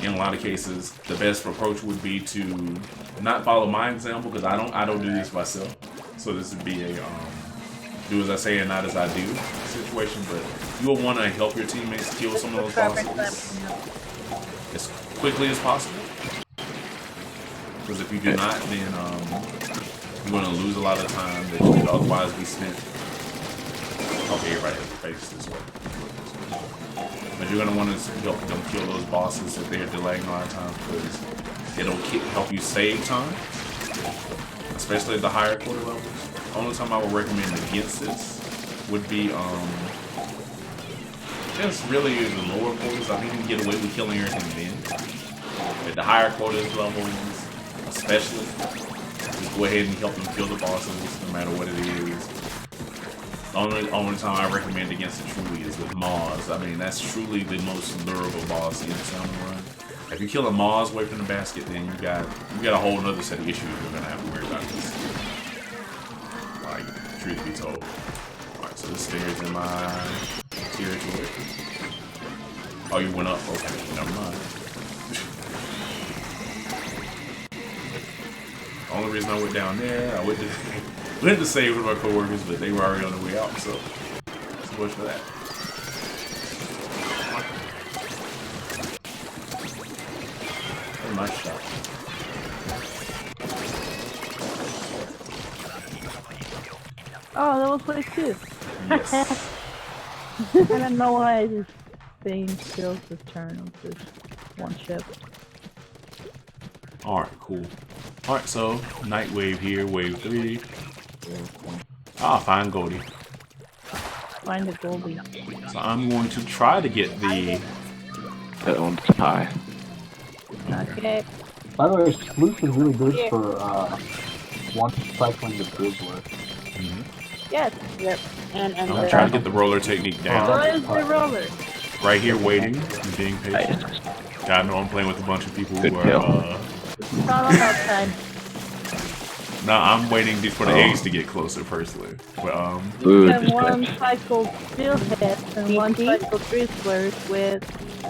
in a lot of cases, the best approach would be to not follow my example, because I don't do this myself. So this would be a do as I say and not as I do situation. But you will want to help your teammates kill some of those bosses as quickly as possible. Because if you do not, then you're going to lose a lot of time that you could otherwise be spent. Okay, everybody has to face this way. But you're going to want to help them kill those bosses if they're delaying a lot of time, because it'll help you save time, especially at the higher quarter levels. The only time I would recommend against this would be just really the lower quarters. I think you can get away with killing everything then. At the higher quarters levels, especially, just go ahead and help them kill the bosses, no matter what it is. The only time I recommend against it truly is with Mars. I mean, that's truly the most lurable boss in Salmon Run. If you kill a Mars away from the basket, then you got a whole other set of issues you're gonna have to worry about this. Like, truth be told. Alright, so this stairs in my territory. Oh, you went up? Okay, never mind. The only reason I went down there, I went to save with my coworkers, but they were already on the way out, so much for that. Oh, nice shot. Oh, that was place 2. Yes. I don't know why this thing kills this turn with this one ship. Alright, cool. Alright, so Night Wave here, wave 3. Ah, fine Goldie. Find the Goldie. So I'm going to try to get the... That one's high. Okay. By the way, Sploosh is really good for one cycling the Drizzler. Yes. Yep. And I'm going to try to get the roller technique down. Where's the roller? Right here waiting and being patient. Nice. Yeah, I know I'm playing with a bunch of people Good who kill. are... It's not about time. No, I'm waiting for the eggs to get closer personally. But Ooh, And just one went. cycle still hits and one cycle drizzlers with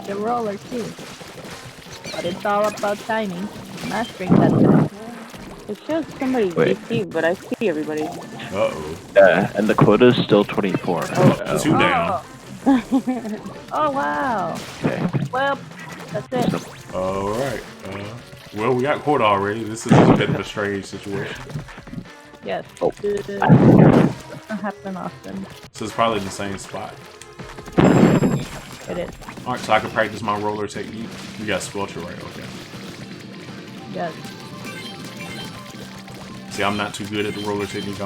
the roller too. But it's all about timing. Mastering that time. It shows somebody's Wait. DC, but I see everybody. uh-oh. Yeah, and the quota is still 24. Oh, 2 down. Oh wow. Okay. Well, that's it. All right. Well, we got quota already. This is a bit of a strange situation. Yes. Oh. Doesn't happen often. So it's probably in the same spot. It is. All right, so I can practice my roller technique. You got squelcher, right? Okay. Yes. See, I'm not too good at the roller technique.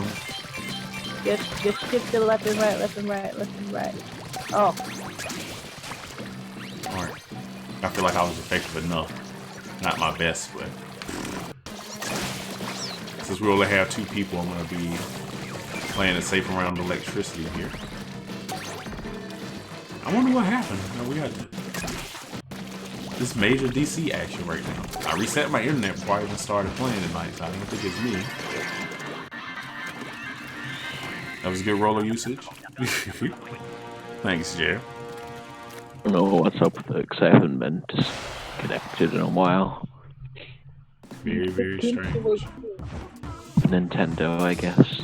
Just shift to the left and right, left and right, left and right. Oh. All right. I feel like I was effective enough. Not my best, but since we only have 2 people, I'm gonna be playing it safe around electricity here. I wonder what happened. No, we got this major DC action right now. I reset my internet before I even started playing tonight, so I don't think it's me. That was good roller usage. Thanks, Jay. I don't know what's up with it because I haven't been disconnected in a while. Very, very strange. Nintendo, I guess.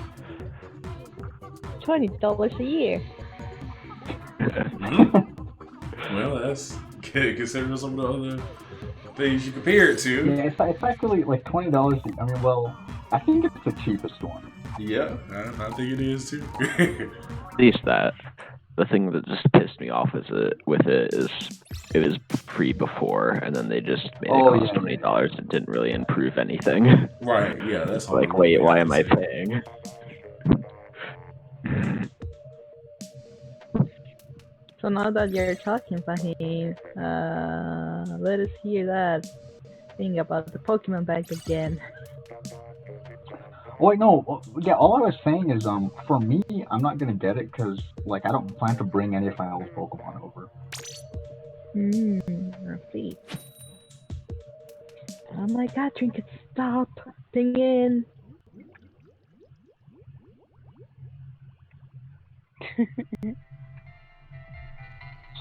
$20 a year. Well, that's considering some of the other things you compare it to. Yeah, it's actually like $20. I mean, well, I think it's the cheapest one. Yeah, I think it is too. At least that. The thing that just pissed me off with it is it was free before, and then they just made it cost $20 and didn't really improve anything. Right, yeah, that's like, wait, why am I paying? So now that you're talking, Fahim, let us hear that thing about the Pokemon bag again. Wait, no. Yeah, all I was saying is, for me, I'm not gonna get it because, like, I don't plan to bring any of my old Pokemon over. I see. Oh my god, Trinket, stop singing!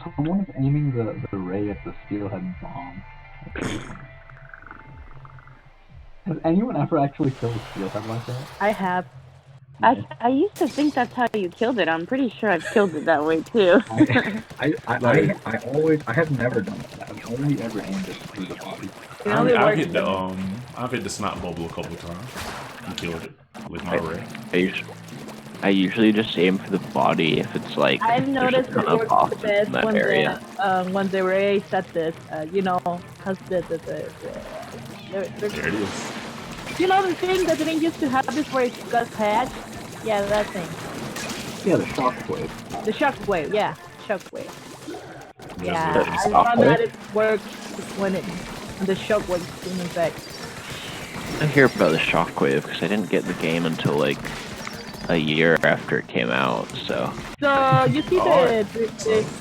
Someone is aiming the ray at the steelhead bomb. Has anyone ever actually killed a steelhead like that? I have. I used to think that's how you killed it. I'm pretty sure I've killed it that way too. I have never done that. I've only ever aimed it through the body. I've hit the snot bubble a couple times and killed it with my ray. I usually just aim for the body if it's like I've noticed it of works the best in that area. when the ray set this, you know, has There it is. you know the thing that didn't used to have this where it got patched? Yeah, that thing. Yeah, the shockwave. The shockwave, yeah. Shockwave. Yeah, The I found that it works when the shockwave is in effect. I hear about the shockwave because I didn't get the game until like a year after it came out, so. So, you see the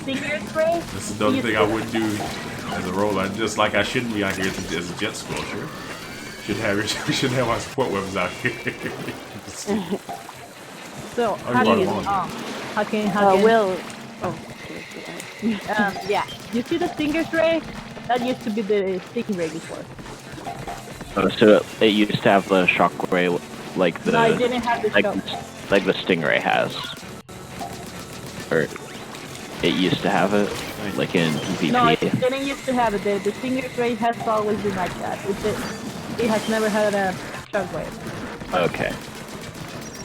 stinger spray? This is another thing I wouldn't do as a roller. Just like I shouldn't be out here as a jet squelcher. Should have my support weapons out here. So, how can Will. yeah. You see the stinger spray? That used to be the stingray before. Oh, so it used to have the shockwave, like the No, it didn't have the like the stingray has, or it used to have it, like in PvP. No, it didn't used to have it. The stinger spray has always been like that. It has never had a shockwave. Okay.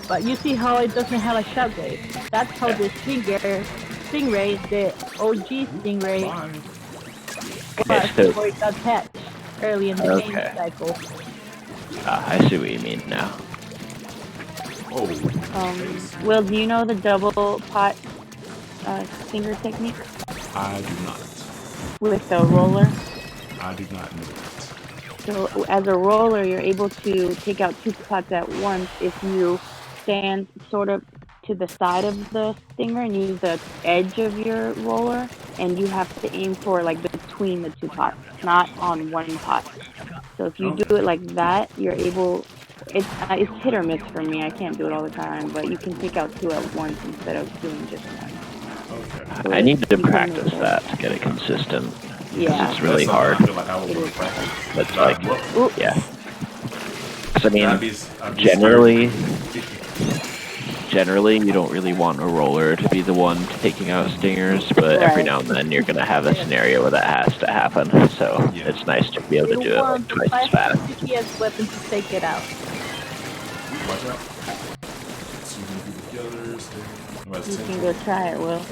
But you see how it doesn't have a shockwave? That's how the stingray, the OG stingray, was so, before it got patched early in the game cycle. I see what you mean now. Oh. Will, do you know the double pot stinger technique I do not. with the roller? I do not know that. So as a roller, you're able to take out 2 pots at once if you stand sort of to the side of the stinger and use the edge of your roller, and you have to aim for like between the 2 pots, not on one pot. So if you do it like that, you're able, It's hit or miss for me. I can't do it all the time, but you can take out 2 at once instead of doing just one. Okay. I need to You can practice make it. that to get it consistent. Yeah. It's really That's something hard. I feel like I would want to practice. But like, Ooh. yeah. 'Cause I mean, I'd be generally, scared. generally you don't really want a roller to be the one taking out stingers, but every Right. now and then you're gonna have a scenario where that has to happen. So Yeah. it's nice to be able to do You it like want the twice as fast. GPS weapon to take it out. Watch out. Too many people killers. You can go try it, Will.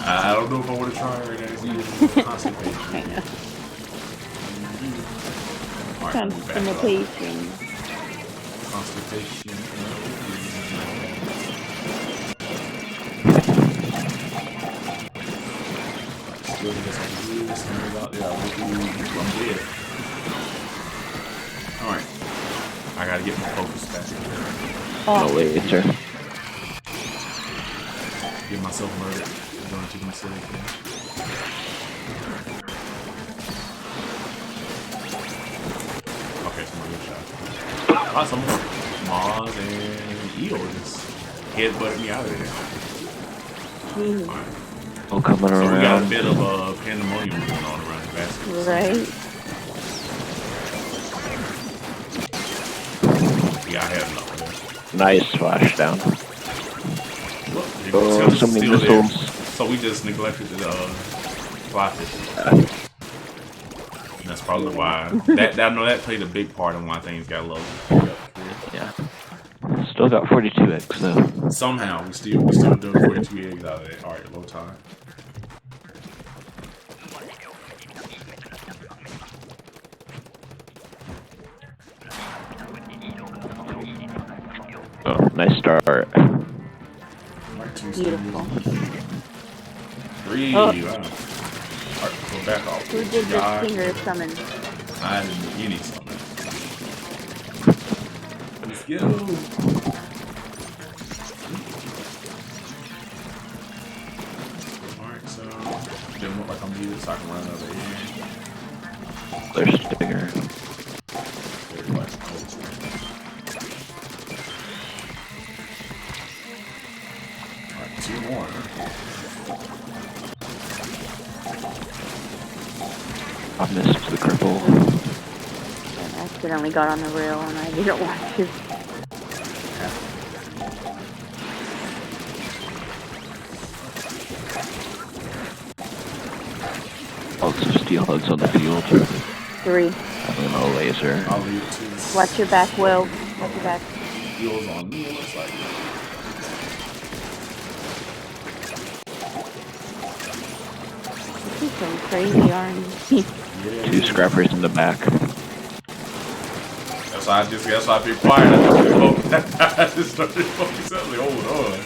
I don't know if I want to try it right now. It's either constipation. I know. Alright, let me back up. Constipation. Constipation. Still get some good snares out there. I'm dead. Alright. I gotta get my focus back. No later. Get myself murdered. Doing too much silly things. Okay, some good shot. Awesome. Mars and Eel just headbutted me out of there. Alright. Oh, coming So we got a around. bit of pandemonium going on around the basket. Right? Yeah, I had enough of this. Nice splashdown. Look, Oh, so many still there. missiles. So we just neglected the fly fish. That's probably why. That played a big part in why things got low. Yeah. Still got 42 eggs though. Somehow we still doing 42 eggs out of it. All right, low tide. Oh, nice start. All right, Beautiful. 3. Oh. Wow. All right, go back off. Who did the God. stinger summon? I didn't do any something. Let's go. Alright, so didn't look like I'm muted, so I can run over here. There's stinger. Very much culture. Alright, 2 more. I missed the cripple. I accidentally got on the rail and I didn't want to. Lots of steelheads on the field. 3. And a laser. I'll leave it to Watch your back, Will. Watch your back. heels on me, it looks like. This is some crazy RNG. Yeah. 2 scrappers in the back. That's why I be quiet. I just started focusing. I was like, hold on.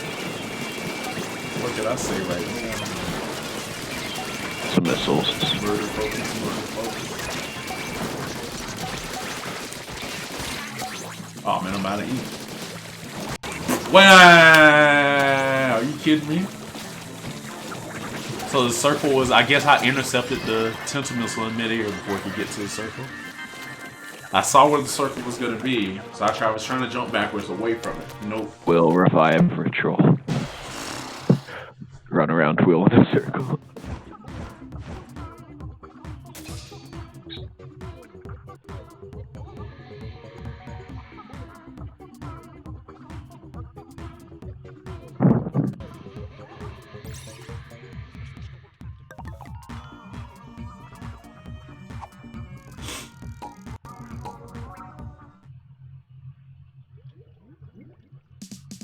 What can I say right now? Some missiles. Murder focus, murder focus. Oh man, I'm out of eat. Wow! Are you kidding me? So the circle was, I guess I intercepted the tensile missile in midair before it could get to the circle. I saw where the circle was going to be, so I was trying to jump backwards away from it. Nope. Will revive ritual. Run around wheel in a circle.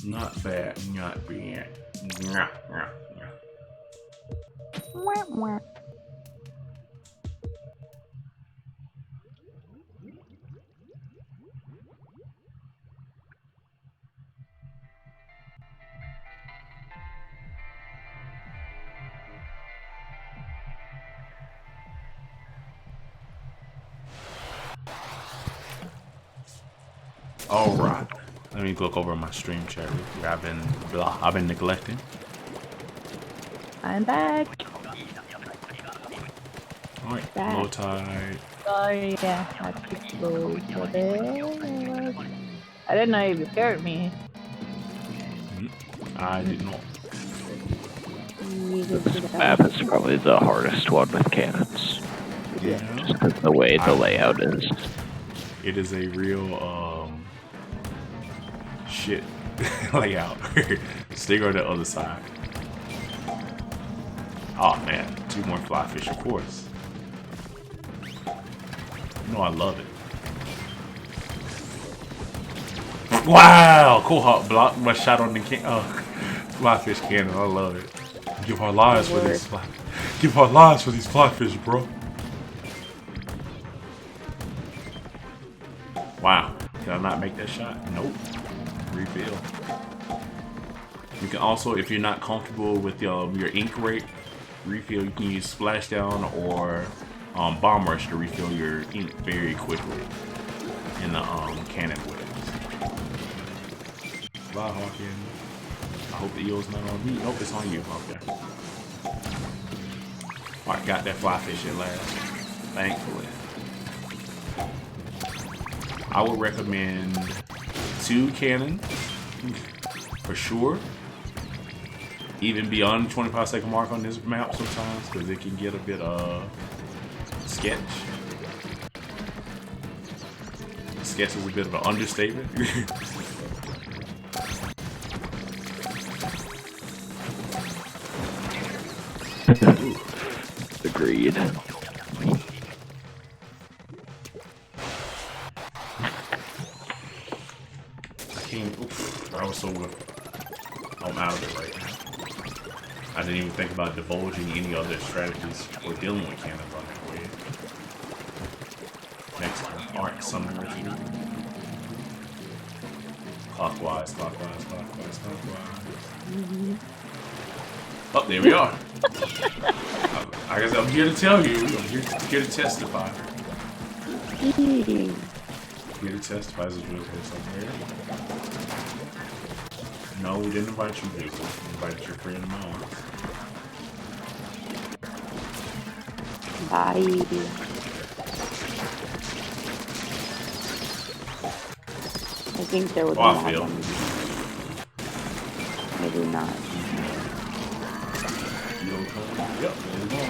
Not bad, not bad. Nyah, nyah, nyah. Wah, wah. All right. Let me look over my stream chat real quick. I've been neglecting. I'm back. All right, Back. low tide. Oh yeah, that's exposed for this. I didn't know you scared me. I did not. You can see This that map one. is probably the hardest one with cannons. Yeah. Just because the way the layout is. It is a real shit layout. Stinger on the other side. Oh man, 2 more fly fish, of course. You know I love it. Wow! Cool hawk blocked my shot on the fly fish cannon. I love it. Give our lives for these fly. Give our lives for these fly fish, bro. Wow. Did I not make that shot? Nope. Refill. You can also, if you're not comfortable with your ink rate refill, you can use splashdown or bomb rush to refill your ink very quickly in the cannon waves. Fly hawking. I hope the eel's not on me. Nope, it's on you. Okay. Alright, got that fly fish at last. Thankfully. I would recommend 2 cannons for sure. Even beyond the 25-second mark on this map sometimes, because it can get a bit sketch. Sketch is a bit of an understatement. Agreed. I was so I'm out of it right now. I didn't even think about divulging any other strategies for dealing with cannons on that way. Next time. Alright, summon retreat. Clockwise, clockwise, clockwise, clockwise. Oh, there we are. I guess I'm here to tell you. I'm here to testify. Here to testify is a real place over here. No, we didn't invite you, Hazel. We invited your friend Mom. Bye. I think there would be I more feel. than- Maybe not. You okay? Yep, there you go.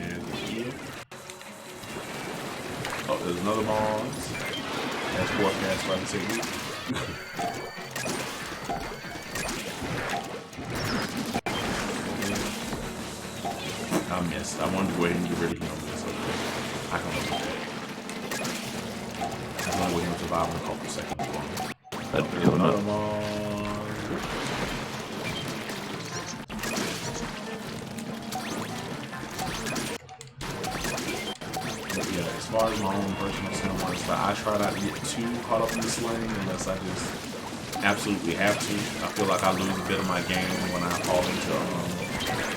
And here. Oh, there's another boss. That's forecast by the city. I missed. I wanted to go ahead and get rid of him. So I can live with that. As long as we can survive in a couple seconds. That'd be There's another cool. boss. Yeah, as far as my own personal cinema style, I try not to get too caught up in the slaying unless I just absolutely have to. I feel like I lose a bit of my game when I fall into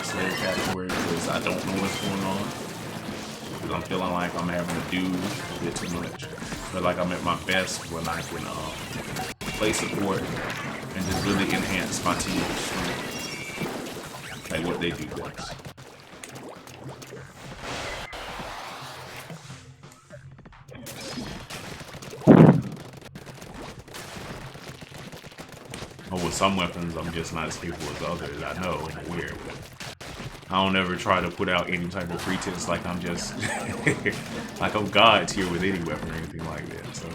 slave category because I don't know what's going on. Because I'm feeling like I'm having to do a bit too much. I feel like I'm at my best when I can play support and just really enhance my team's strength. Like what they do best. Or with some weapons, I'm just not as capable as others. I know, I'm aware, but I don't ever try to put out any type of pretense like I'm just like I'm God tier with any weapon or anything like that. So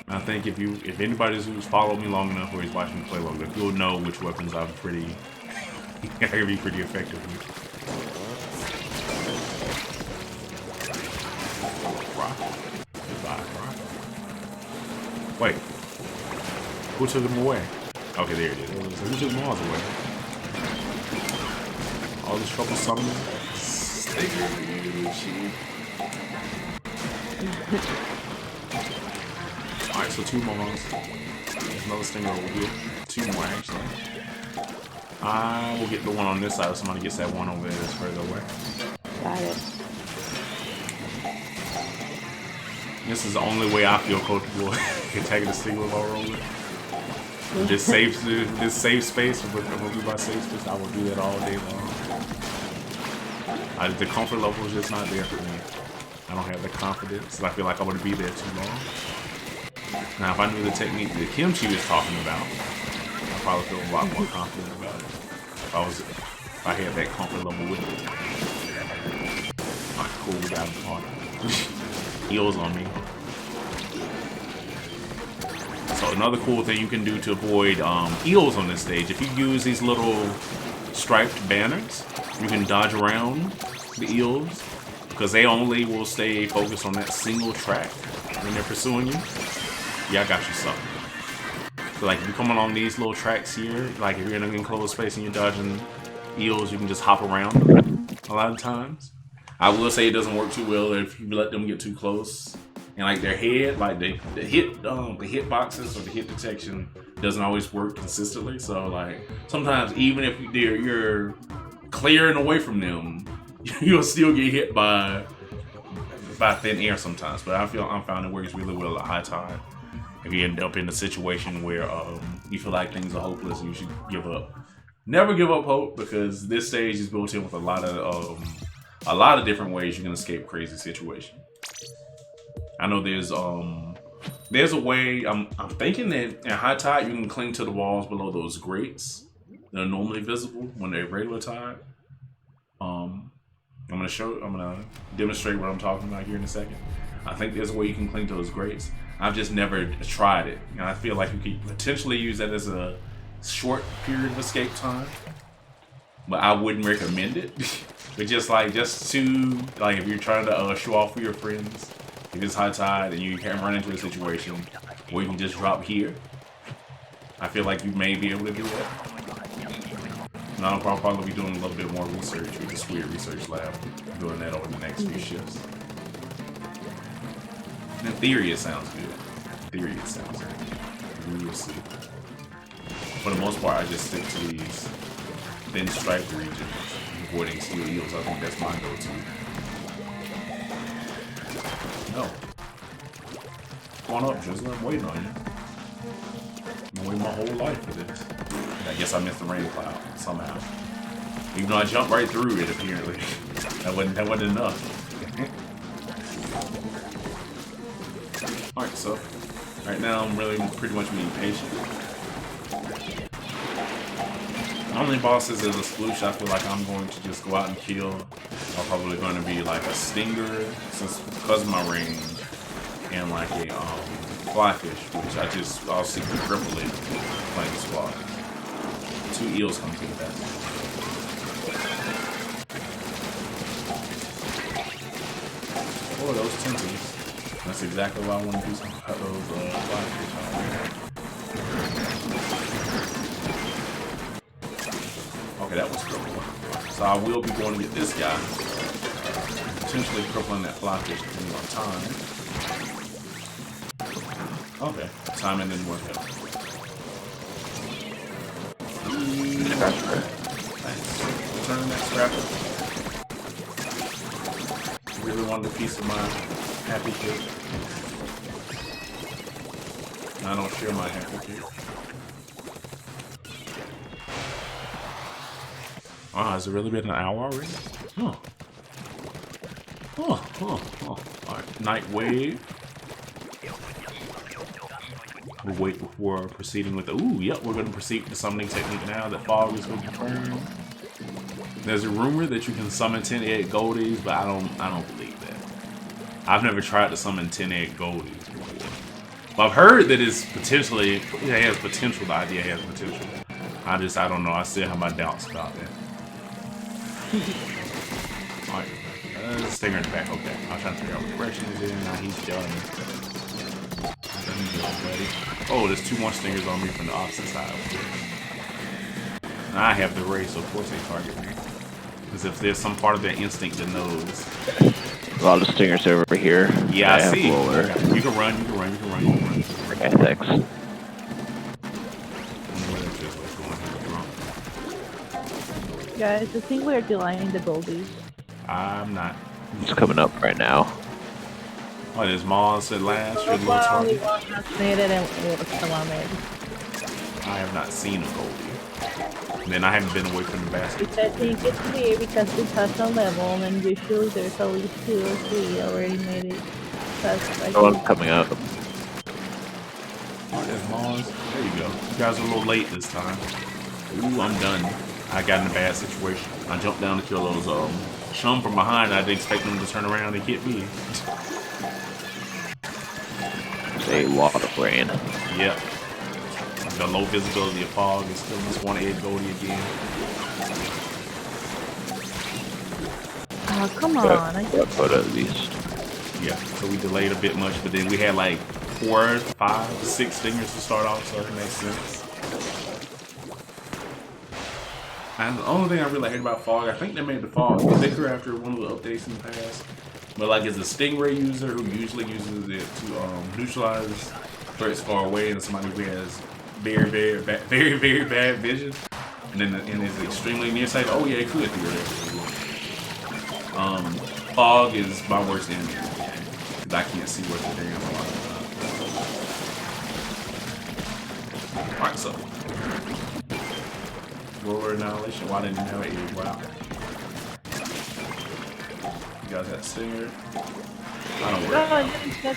I think if anybody who's followed me long enough or is watching me play long enough, you'll know which weapons I'm pretty I can be pretty effective with. Rock. Goodbye, rock. Wait. Who took them away? Okay, there it is. So who took Mars away? All this trouble summoning? Alright, so 2 Mars. There's another stinger over here. 2 more, actually. I will get the one on this side if somebody gets that one over there that's further away. Got it. This is the only way I feel comfortable attacking the stinger while rolling. This safe space, what we by safe space, I will do that all day long. The comfort level is just not there for me. I don't have the confidence. I feel like I would be there too long. Now, if I knew the technique that Kimchi was talking about, I'd probably feel a lot more confident about it. If I had that comfort level with it. Alright, cool, we got him. Heals on me. So another cool thing you can do to avoid eels on this stage, if you use these little striped banners, you can dodge around the eels because they only will stay focused on that single track when they're pursuing you. Yeah, I got you something. So like if you come along these little tracks here, like if you're in an enclosed space and you're dodging eels, you can just hop around a lot of times. I will say it doesn't work too well if you let them get too close. And like their head, like the hit boxes or the hit detection doesn't always work consistently. So like sometimes even if you're clearing away from them, you'll still get hit by thin air sometimes. But I found it works really well at high tide. If you end up in a situation where you feel like things are hopeless and you should give up, never give up hope, because this stage is built in with a lot of different ways you can escape crazy situations. I know there's a way. I'm thinking that at high tide you can cling to the walls below those grates that are normally visible when they're regular tide. I'm gonna demonstrate what I'm talking about here in a second. I think there's a way you can cling to those grates. I've just never tried it, and I feel like you could potentially use that as a short period of escape time, but I wouldn't recommend it. But just to if you're trying to show off for your friends, if it's high tide and you can run into a situation where you can just drop here, I feel like you may be able to do that. And I'll probably be doing a little bit more research with the Squid Research Lab, doing that over the next few shifts. In theory, it sounds good. We will see. For the most part, I just stick to these thin striped regions, avoiding steel eels. I think that's my go-to. No. Come on up, Drizzler. I'm waiting on you. I've been waiting my whole life for this. I guess I missed the rain cloud somehow. Even though I jumped right through it, apparently. that wasn't enough. Alright, so right now I'm really pretty much being patient. The only bosses is a sploosh I feel like I'm going to just go out and kill are probably going to be like a stinger, because of my range, and like a flyfish, which I'll secretly cripple it playing the squad. 2 eels come to the best. Oh, those tentacles. That's exactly what I want to do, some of those flyfish out there. Okay, that was cool. So I will be going to get this guy. Potentially crippling that flyfish depending on time. Okay, timing didn't work out. Thanks. Returning that scrapper. Really wanted a piece of my happy cake. I don't share my happy cake. Wow, has it really been an hour already? Huh. Alright, Night Wave. We'll wait before proceeding with the... Ooh, yep, we're going to proceed with the summoning technique now. The fog is going to turn. There's a rumor that you can summon 10-egg goldies, but I don't believe that. I've never tried to summon 10-egg goldies before. But I've heard that it has potential. The idea has potential. I don't know. I still have my doubts about that. Alright, stinger in the back. Okay, I was trying to figure out what direction he's in. Now he's done. Oh, there's 2 more stingers on me from the opposite side. Now I have the ray, so of course they target me. Because if there's some part of their instinct that knows. A lot of stingers over here. Yeah, I see. Roller. You can run. Okay, thanks. Guys, I think we're delaying the goldies. I'm not. It's coming up right now. Oh, there's Moss at last. Your little Well, target. only one that's needed and it's the one made. I have not seen a Goldie. And then I haven't been away from the basket. I think it's weird because we touched a level and usually there's at least 2 or 3 already made it. No one's coming up. Oh, there's Mars. There you go. You guys are a little late this time. Ooh, I'm done. I got in a bad situation. I jumped down to kill those chum from behind. I didn't expect them to turn around and hit me. There's a lot of rain. Yep. The low visibility of fog is killing this one egg Goldie again. Oh, come on. But at least. Yeah, so we delayed a bit much, but then we had like 4, 5, 6 stingers to start off, so it makes sense. And the only thing I really hate about fog, I think they made the fog thicker after one of the updates in the past. But like as a stingray user who usually uses it to neutralize threats far away, and somebody who has very bad vision, and then and is extremely nearsighted, oh yeah, it could theoretically work. Fog is my worst enemy because I can't see what the damn are. Alright, so roller annihilation. Why didn't you have a wow? You guys got stinger. I don't worry.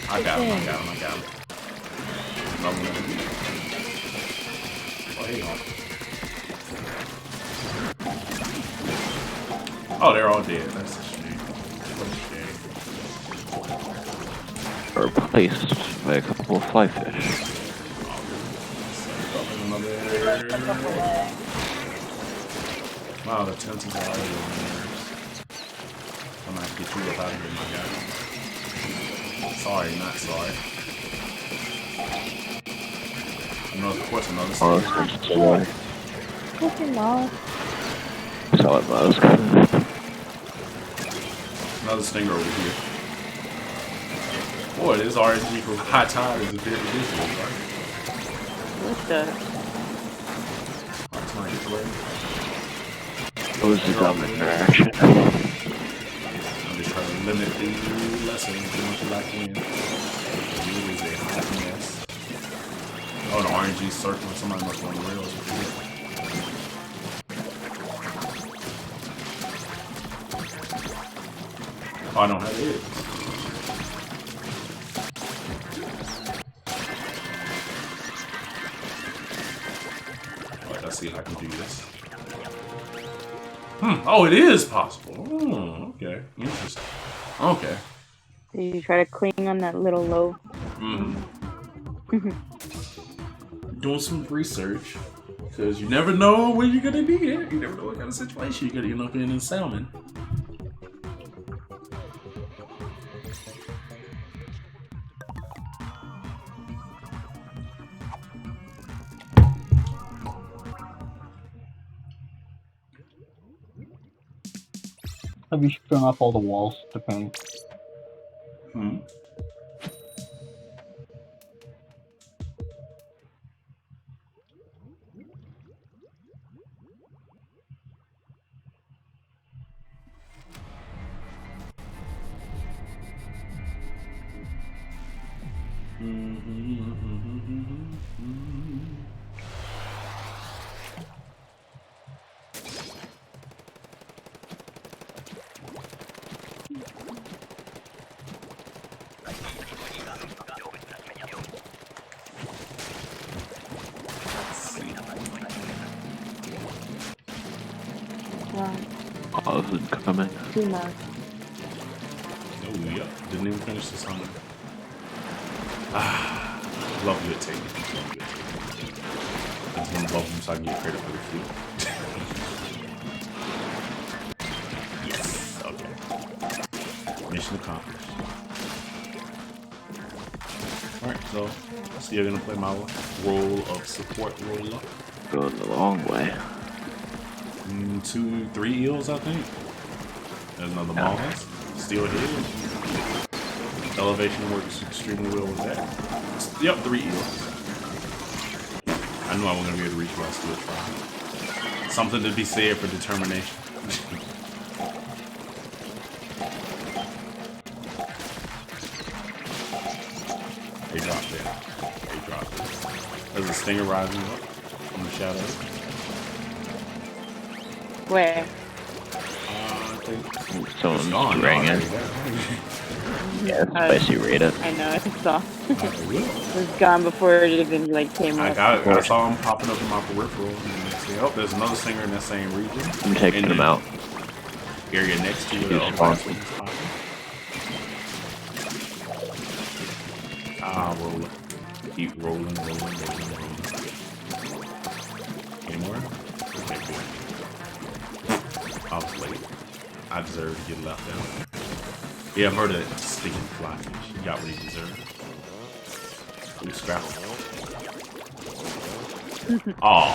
I got him. Oh, hey, oh, they're all dead. That's a shame. What a shame. Replaced by a couple of fly fish. Wow, the tentacles are already over there. I'm gonna have to get you up out of here, my guy. Sorry, not sorry. Another, of course, another stinger. Fucking mouse. Saw it mouse. Another stinger over here. Boy, this RNG for high tide is a bit ridiculous, right? What the? Alright, somebody get away. It was the dumb interaction. I'm just trying to limit the lesson as much as I can. It is a hot mess. Oh, the RNG circling. Somebody must be on the rails with it. Oh, I don't have it. Alright, let's see if I can do this. Oh, it is possible. Oh, okay. Interesting. Okay. Did you try to cling on that little loaf? Doing some research. Because you never know when you're going to need it. You never know what kind of situation you're going to end up in Salmon. Have you shown off all the walls to paint? Oh, this is coming. Too much. Oh, yeah. Didn't even finish the summon. Ah, love good take. Love good take. I just want to bump him so I can get credit for the kill. Yes. Okay. Mission accomplished. Alright, so still gonna play my role of support roller. Going the long way. 2, 3 eels, I think. There's another Moss. Still ahead. Elevation works extremely well with that. Yep, 3 eels. I knew I wasn't gonna be able to reach my still try. Something to be said for determination. They dropped it. They dropped it. There's a stinger rising up. shadow. Where? I think Someone's it's gone. ringing. Yeah, spicy rate it. I know, I saw. It was gone before it even like came up. I saw him popping up in my peripheral. And see, oh, there's another singer in that same region. I'm taking him out. Area next to it. He's sponsored. Roll. Keep rolling. Any more? Okay, cool. I was late. I deserve to get left out. Yeah, murder that stinking flyfish. He got what he deserved. Ooh, scrapple. Aw.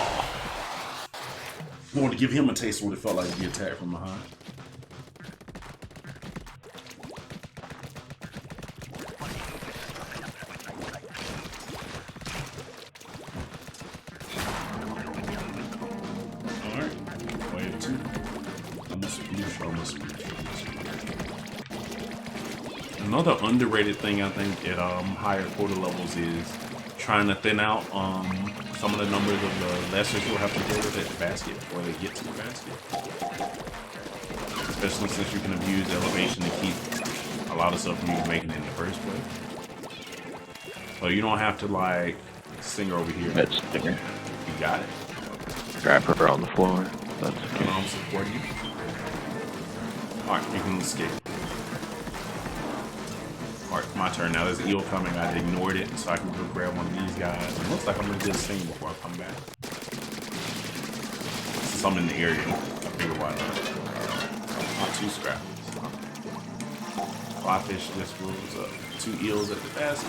I wanted to give him a taste of what it felt like to be attacked from behind. Alright, wave 2. Almost Another underrated thing I think at higher quota levels is trying to thin out some of the numbers of the lessers you'll have to deal with at the basket before they get to the basket. Especially since you can abuse elevation to keep a lot of stuff from you making it in the first place. So you don't have to like stinger over here. That's stinger. You got it. Grab her on the floor. That's okay. I'm supporting you. Alright, you can escape. Alright, my turn now. There's an eel coming. I ignored it so I can go grab one of these guys. It looks like I'm gonna get a sting before I come back. Since I'm in the area, I figure why not. Not 2 scraps. Flyfish just rolls up. 2 eels at the basket.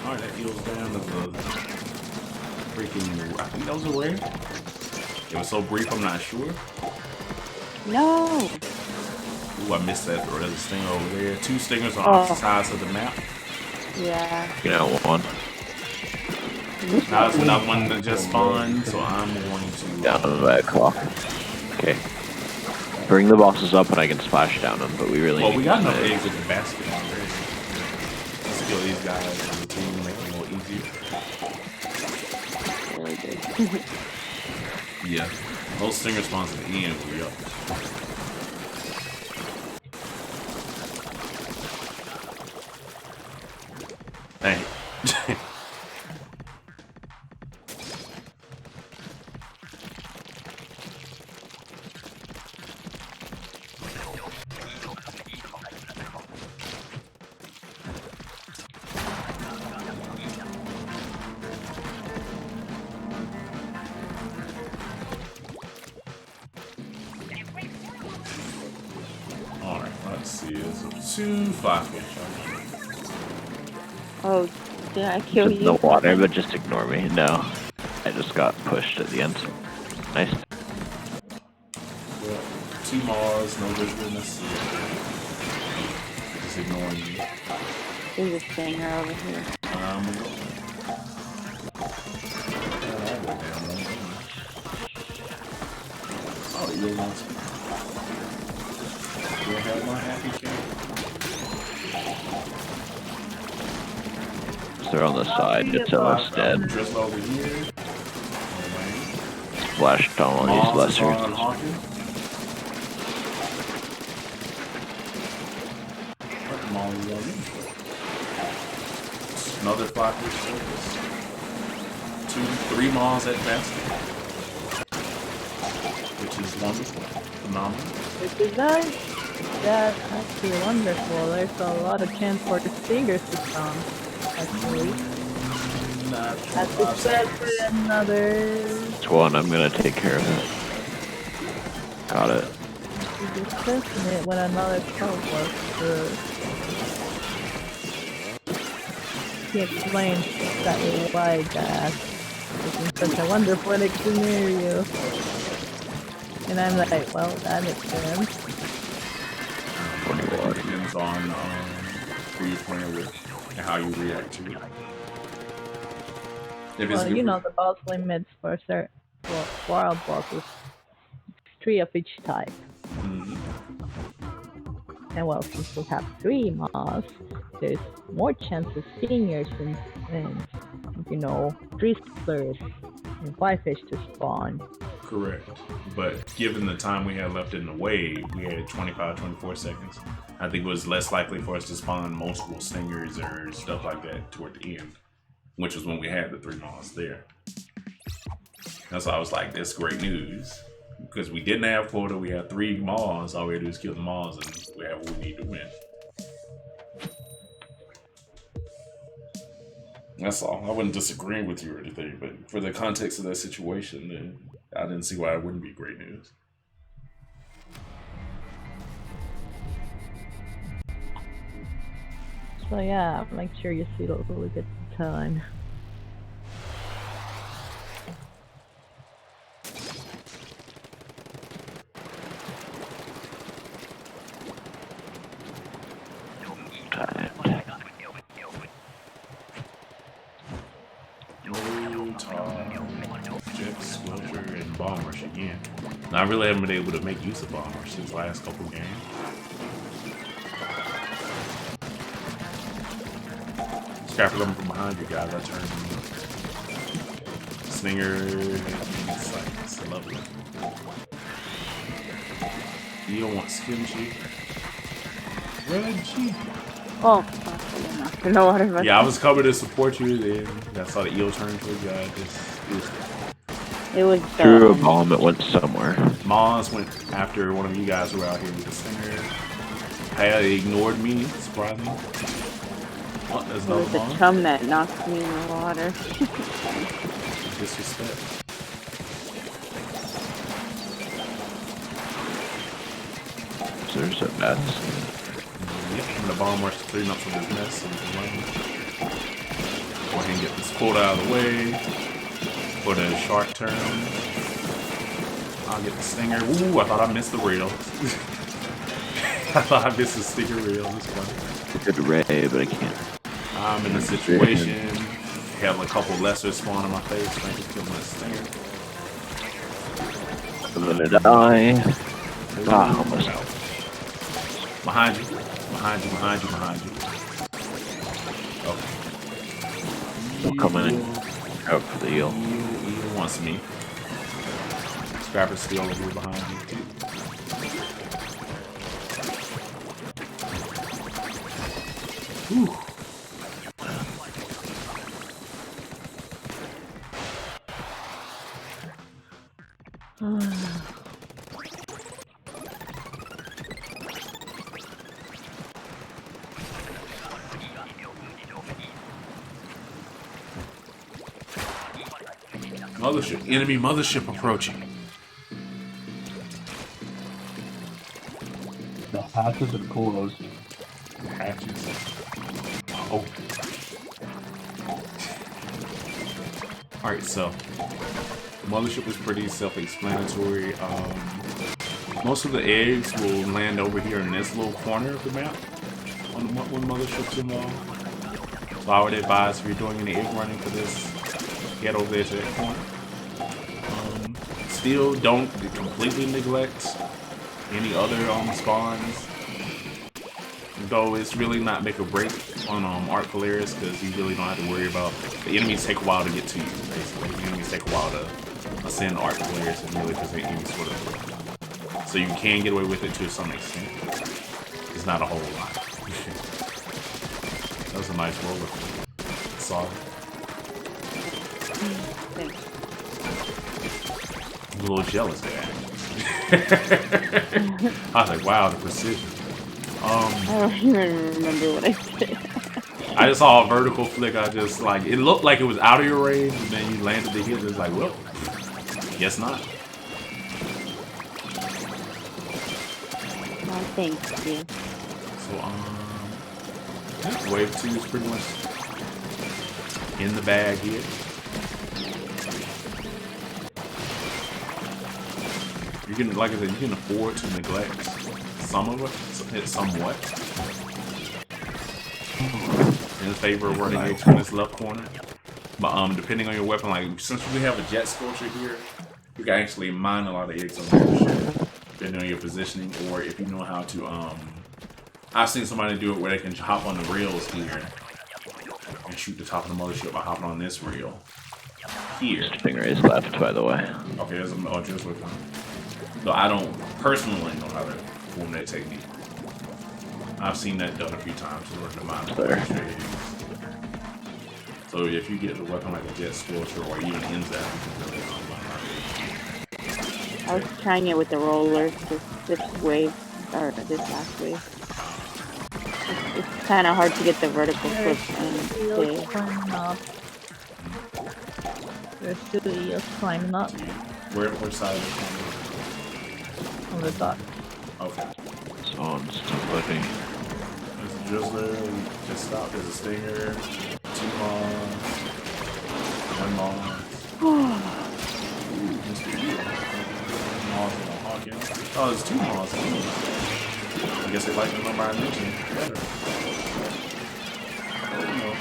Alright, that eel's down to the freaking. I think that was a rare. It was so brief, I'm not sure. No. Ooh, I missed that throw. There's a stinger over there. 2 stingers on opposite sides of the map. Yeah. You know, one. Now it's another one that just spawned, so I'm going to. Down to the back clock. Okay. Bring the bosses up and I can splash down them, but we really Well, need we got to enough eggs in the basket already. Let's kill these guys and the team, make it a little easier. Really good. Yeah. Those stinger spawns at the end will be up. Dang. Alright, let's see. There's 2 flyfish. Oh, did I kill in you? the water, but just ignore me. No. I just got pushed at the end. Nice. Well, 2 Mars, no visual necessary. Just ignoring you. There's a stinger over here. Oh, you want to? You'll have my happy cat. They're on the side. It's almost dead. Drizzle over here. Splashed on one of these lessers. Another flyfish surface. 2, 3 malls at best. Which is wonderful. Phenomenal. Which is nice. That's actually wonderful. There's a lot of chance for the stingers to come. Actually. That's the set for another. It's one. I'm gonna take care of it. Got it. You just testing it when another code was good. Can't explain exactly why that. It's in such a wonderful scenario. And I'm like, well, that makes sense. It depends on who you're playing with and how you react to it. If it's Well, you know the boss limits for certain wild bosses. 3 of each type. And well, since we have 3 moths, there's more chance of stingers and drizzlers and whitefish to spawn. Correct. But given the time we had left in the wave, we had 24 seconds. I think it was less likely for us to spawn multiple stingers or stuff like that toward the end, which was when we had the 3 moths there. That's why I was like, that's great news. Because we didn't have quota, we had 3 moths, all we had to do is kill the moths and we have what we need to win. That's all. I wasn't disagreeing with you or anything, but for the context of that situation, then I didn't see why it wouldn't be great news. So yeah, make sure you see those really good time. Again. Now, I really haven't been able to make use of Bomb Rush since last couple games. Scrapper coming from behind you guys, I turned Slinger, it's like, it's lovely. You don't want skim cheek. Red cheek. Oh, I know what about yeah, I was coming to support you, then I saw the eel turn towards you guys. It was threw a bomb, it went somewhere. Maz went after one of you guys who were out here with the Stinger. Hey, ignored me, surprisingly. Oh, there's it was bomb. a chum that knocked me in the water. Disrespect. So there's a mess. Yep, I'm gonna bomb rush to clean up some of this mess so we can run. Go ahead and get this quota out of the way. For the shark turn. I'll get the stinger. Ooh, I thought I missed the reel. I thought I missed the stinger reel. This one. I could ray, but I can't. I'm in a situation. Had a couple lesser spawn in my face. Trying to kill my stinger. I'm gonna die. Ah, almost. Behind you. Behind you, behind you, behind you. Okay. They'll come in and out for the eel. Eel wants me. Scrapper's still over here behind you. Whew. Mothership. Enemy mothership approaching. The hatches are closed. Hatches. Oh. Alright, so the mothership is pretty self-explanatory. Most of the eggs will land over here in this little corner of the map on the when mothership's involved. So I would advise if you're doing any egg running for this, get over there to that corner. Still, don't completely neglect any other spawns. Though it's really not make or break on Arc Polaris because you really don't have to worry about the enemies take a while to get to you. Basically, the enemies take a while to ascend Arc Polaris and really present any sort of. So you can get away with it to some extent. It's not a whole lot. That was a nice roller. Solid. I'm a little jealous there. I was like, wow, the precision. I don't even remember what I said. I just saw a vertical flick. I just like it looked like it was out of your range, and then you landed the hit. It's like, well, guess not. No, thank you. So wave 2 is pretty much in the bag here. You can, like I said, you can afford to neglect some of it, somewhat, in favor of running eggs from this left corner. But depending on your weapon, like since we have a jet sculpture here, you can actually mine a lot of eggs on the ship, depending on your positioning, or if you know how to I've seen somebody do it where they can hop on the rails here and shoot the top of the mothership by hopping on this rail here. Stingray's left, by the way. Okay, there's a just with them. So I don't personally know how to perform that technique. I've seen that done a few times in order to mine There. So if you get a weapon like a jet scorcher or even NZAP, you can really I was trying it with the rollers this wave, or this last wave. It's kind of hard to get the vertical flip and Eels stay. climbing up. There's two eels climbing up Which side of on the dock. the okay. It's on somebody. There's a drizzler, just stop, there's a stinger, 2 moths, 1 moth. Mr. Eel. Moths and Hawkins. Oh, there's 2 moths. I guess they like the number I mentioned better. I don't know.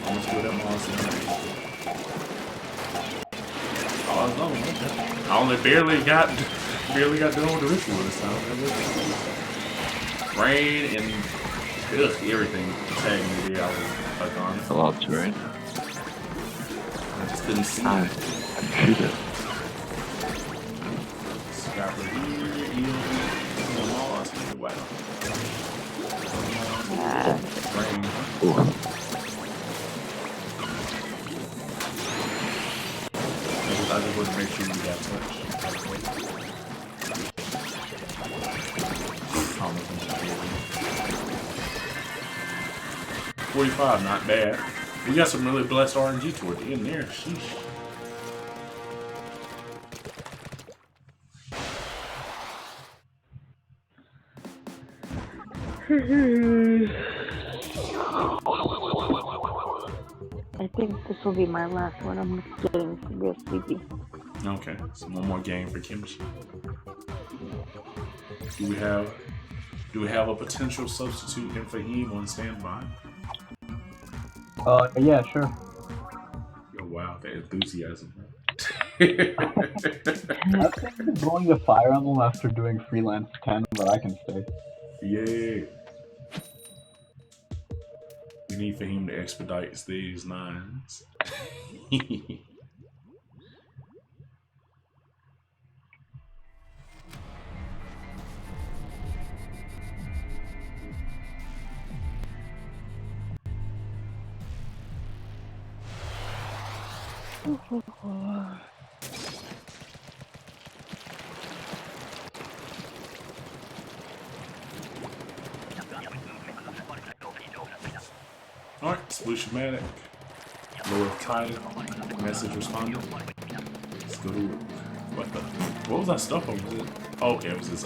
Almost good at moths in there. Oh, there's another one. Okay. I only barely got done with the ritual this time. Rain and everything tagged me. I was like on it. A lot to rain. I just couldn't see I it. can shoot it. Scrapper here, eel, moss, wow. Rain. Ooh. I just want to make sure you got touch. 45, not bad. We got some really blessed RNG toward the end there. Sheesh. I think this will be my last one. I'm getting real sleepy. Okay, so one more game for Kimchi. Do we have a potential substitute in Fahim on standby? Yeah, sure. Oh wow, the enthusiasm. I think blowing the Fire Emblem after doing freelance 10, but I can stay. Yeah. We need Fahim to expedite these 9s. Alright, Solutionmatic. Lower Titan. Message responded. Let's go. What was that stuff over it? Oh, okay, it was this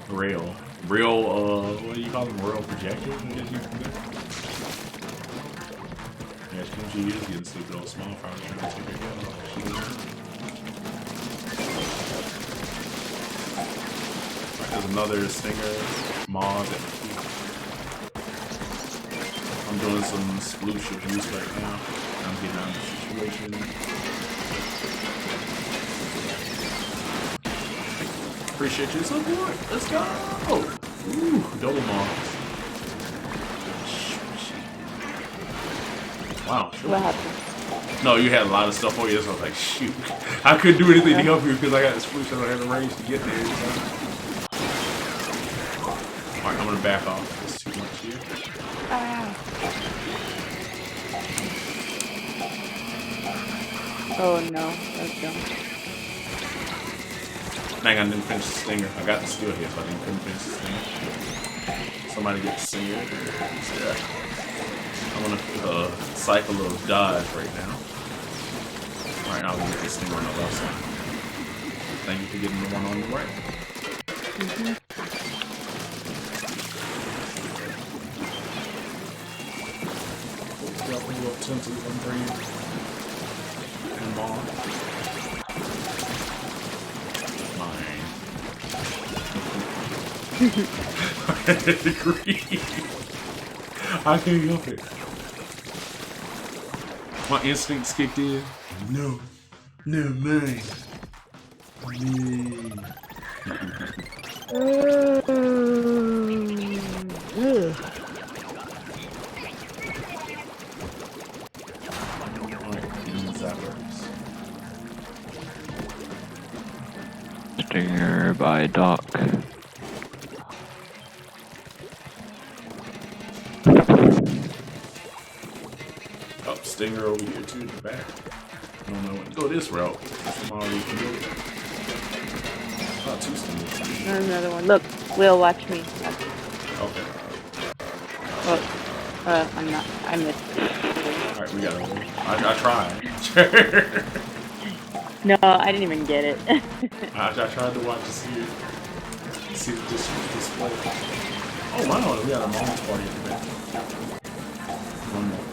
rail. What do you call them? Rail projector? Yeah, she is getting stupid old small fire trying to take her down. Alright, there's another stinger mod. I'm doing some sploosh abuse right now. I'm getting out of the situation. Appreciate your support. Let's go. Ooh, double mods. Wow. Sure. What happened? No, you had a lot of stuff on you, so I was like, shoot. I couldn't do anything to help you because I got the sploosh and I had to race to get there. Alright, I'm gonna back off. It's too much here. Oh no, that's dumb. Dang, I didn't finish the stinger. I got the skill here, so I couldn't finish the stinger. Somebody get the stinger. Yeah. I'm gonna cycle of dodge right now. Alright, now we'll get this stinger on the left side. Thank you for getting the one on the right. Dropping you up 10 to the green. And bomb. Mine. I agree. I can't help it. My instincts kicked in. No. No, mine. Stinger by Doc. Oh, Stinger over here too in the back. I don't know what. Go this route. I'm already familiar. Oh, 2 Stingers. There's another one. Look, Will, watch me. Okay. Oh, I'm not. I missed. Alright, we gotta wait. I tried. No, I didn't even get it. I tried to watch to see the display. Oh wow, we got a mom's party in the back. One more.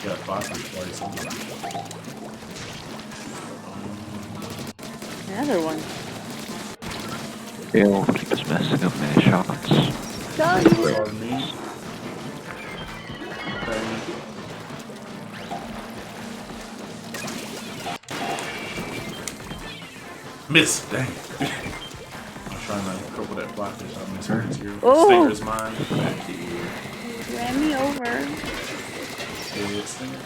We got a 5 party somewhere. Another one. Bill keeps messing up my shots. Sorry, me. Okay. Miss, dang. I was trying to cripple that blackfish. I missed her too. Oh. Stinger's mine. Back here. Ran me over. Head Stinger.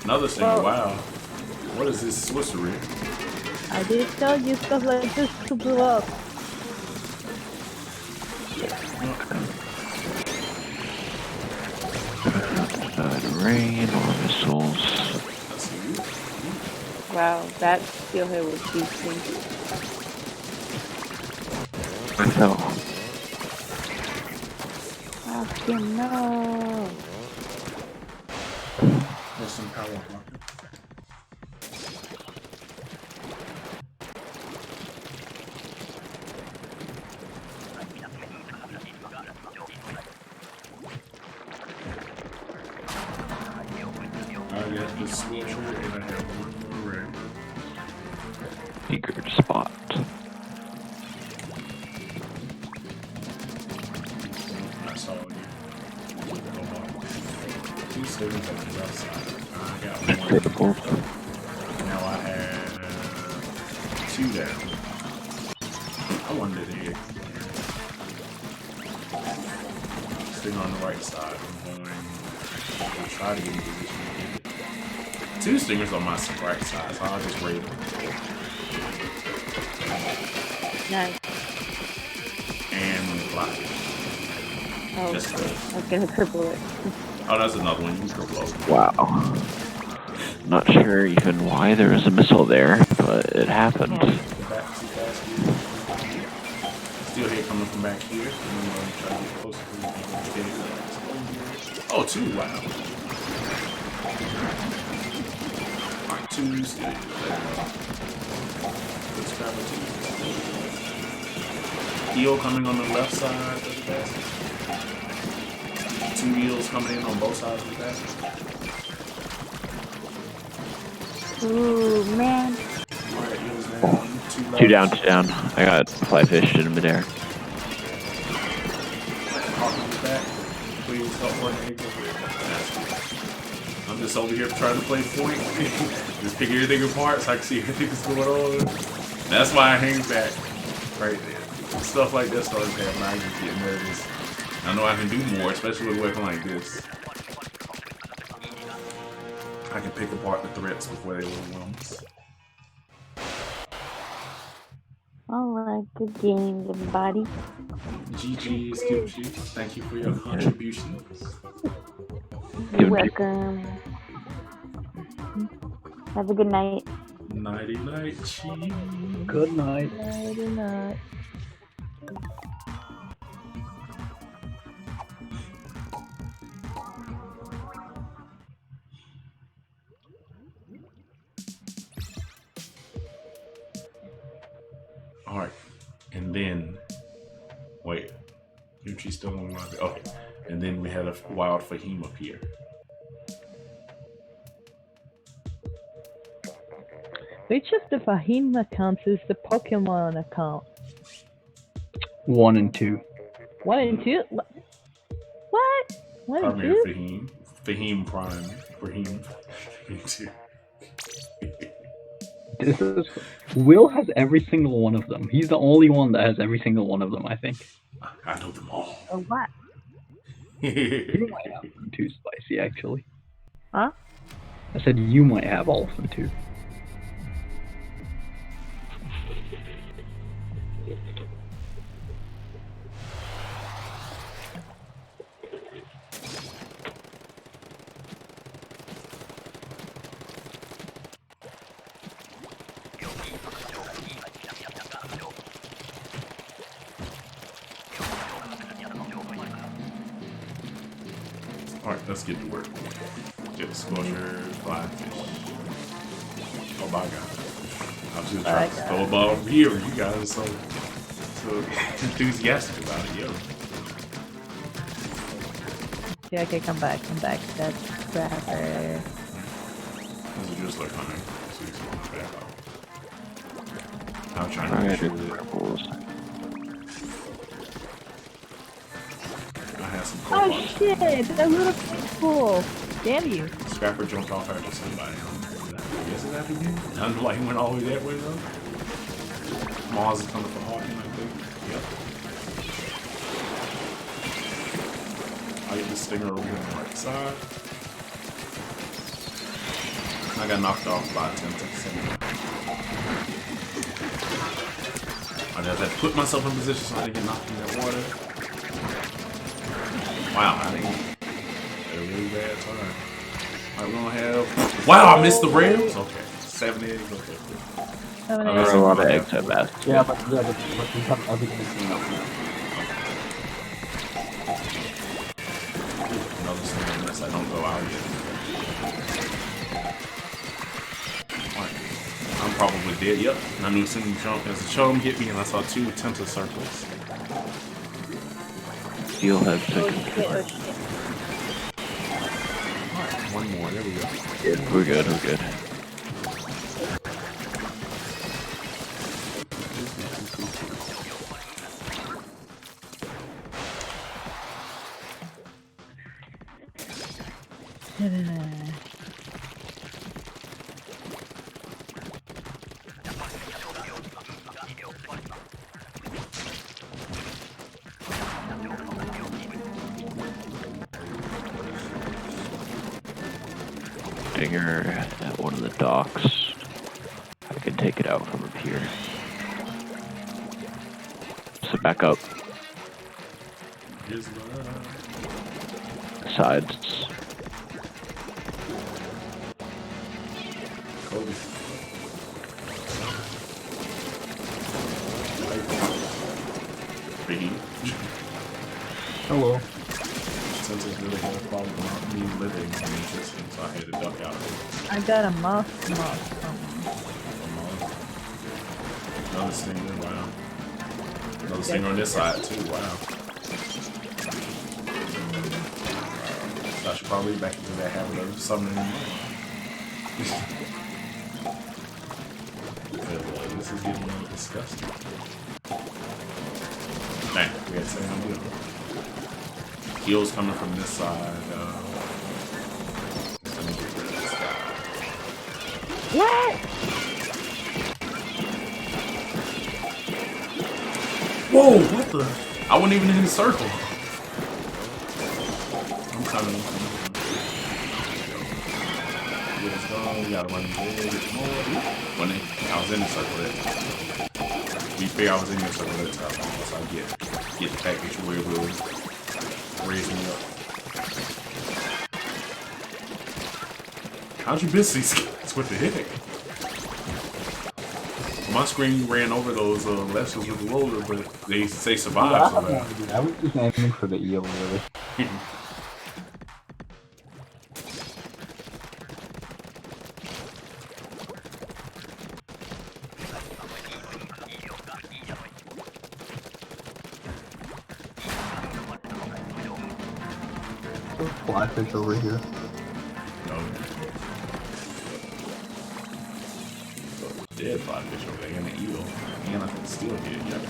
Another Stinger. Well- Wow. What is this sorcery? I did tell you stuff like this to blow up. Rain or missiles. Let's see. Wow, that steelhead was beasting. I fell. Fucking no. There's some power marker. I got the switcher and I have one more ring. Eager to spot. I saw it. 2 Stingers on the left side. I got one. Table. Now I have 2 down. I wanted to hit. Sting on the right side. I'm going to try to get in position. 2 Stingers on my right side, so I'll just raid them. Nice. And block it. Oh, Just I was gonna cripple it. oh, that's another one. You can blow. Wow. Not sure even why there was a missile there, but it happened. Back too fast here. Still here coming from back here. And then we're going to try to get closer to the oh, 2, wow. Alright, 2 still. Let's grab a 2. Eel coming on the left side of the basket. 2 eels coming in on both sides of the basket. Ooh, man. Alright, eels down. 2 Two down, 2 down. I got fly fish in midair. Hawkins back. Please help work anything. I'm just over here trying to play point. Just pick everything apart so I can see everything that's going on. That's why I hang back right there. Stuff like this starts to happen. I just get nervous. I know I can do more, especially with a weapon like this. I can pick apart the threats before they overwhelm us. Alright, good games, everybody. GG's, Kimchi. Thank you for your contributions. You're welcome. Have a good night. Nighty night, cheese. Good night. Maybe not. Alright. And then wait. Kimchi's still on my okay. And then we had a wild Fahim up here. Which of the Fahim accounts is the Pokemon account? 1 and 2. 1 and 2? What? 1 and Primary 2? Fahim. Fahim Prime. Fahim. Fahim 2. This is Will has every single one of them. He's the only one that has every single one of them, I think. I know them all. Or what? You might have them too, Spicy, actually. Huh? I said you might have all of them too. Alright, let's get to work. Get squasher, fly fish. Oh my god. I was just trying to throw a ball over here. You guys are so enthusiastic about it, yo. Yeah, okay, come back. That's grabber. This is just like hunting. So he's going back out. I'm trying to I make gotta sure do that purples. I have some Oh profiles. shit! That little fool! Damn you! Scrapper jumped off after somebody. I guess it after me. None like he went all the way that way though. Mars is coming for Hawking, I think. Yep. I get the stinger over here on the right side. I got knocked off by 10 seconds. I just had to put myself in position so I didn't get knocked in that water. Wow, I didn't had a really bad time. Alright, we're gonna have. Wow, I missed the rails? Okay. 7 eggs, okay. Seven I There missed are a lot my of half. eggs at best. Yeah, but we have everything cleaned up now. Another thing unless I don't go out yet. Alright. I'm probably dead. Yep. And I knew some jump as a chum hit me and I saw 2 tenta circles. Steelhead Oh second shit! floor. Oh shit! Alright, one more. There we go. Yeah, we're good, we're good. Dinger at one of the docks. I can take it out from up here. So back up. Here's the Sides. Kobe. Pretty. Hello. Since it's really had a problem with me living in existing, so I had to duck out of it. I got a muff. Another stinger, wow. Another stinger on this side too, wow. So I should probably back into that habit of summoning money. This is getting a little disgusting. Dang, we had the same deal. Heels coming from this side. Let me get rid of this guy. What? Whoa, what the? I wasn't even in the circle. I'm coming. Let's go. We gotta run more. When I was in the circle that time. To be fair, I was in the circle that time. So I get the package where it will raise me up. How'd you miss these guys? What the heck? My screen ran over those lessons with the roller, but they say survive. So that. I was just aiming for the eel, really. There's flyfish over here. No. Dead flyfish over there and an eel. And I can still get it, yeah.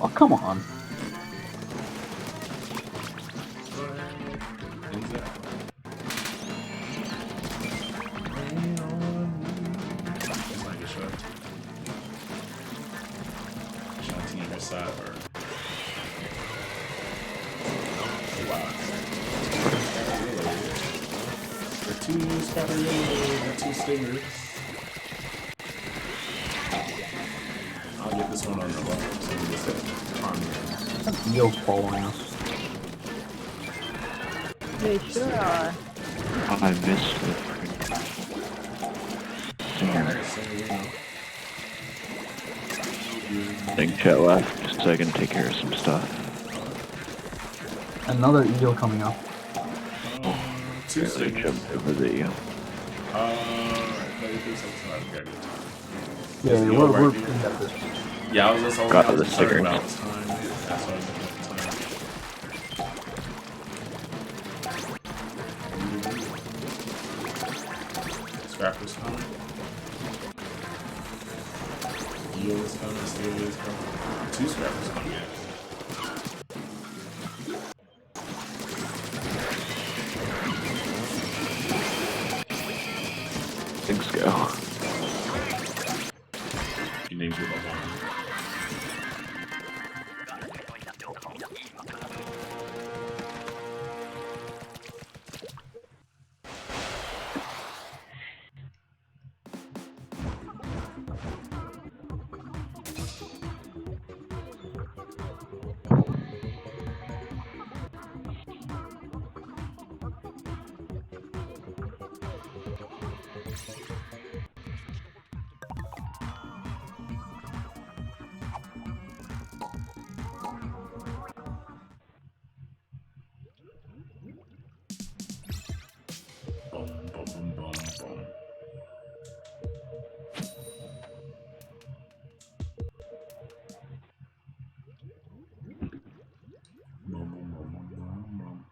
Oh, come on. Exactly. It's like a shot. side or... Oh, wow. The two scatterillos, the two stingers. I'll get this one on the left, so we just have primary. Eel's following us. They sure are. Oh, I missed it. Damn it. I think Chet left so I can take care of some stuff. Another eel coming up. Two Really stingers. jumped over the eel. Yeah, Eel we're right pretty here. at this. Yeah, I was just Got only the concerned stinger. about time. That's why I was looking at time. Scrapper's coming. Eel is coming. Steel is coming. Two scrappers coming. Things go. You need to give up on him. Boom, boom, boom, boom, boom. Boom, boom, boom, boom, boom, boom.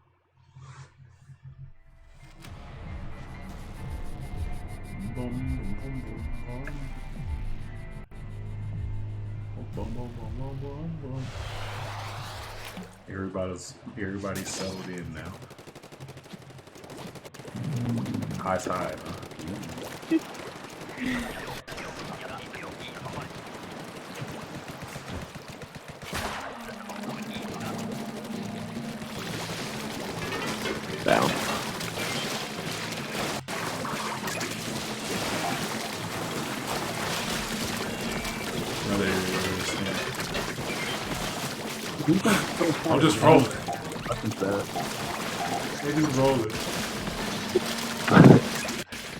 Boom, boom, boom, boom, boom. Boom, boom, boom, boom, boom, boom. Everybody's settled in now. High tide, huh? Down. Another snap. Defense I'll just roll it. Nothing's bad. They just roll it.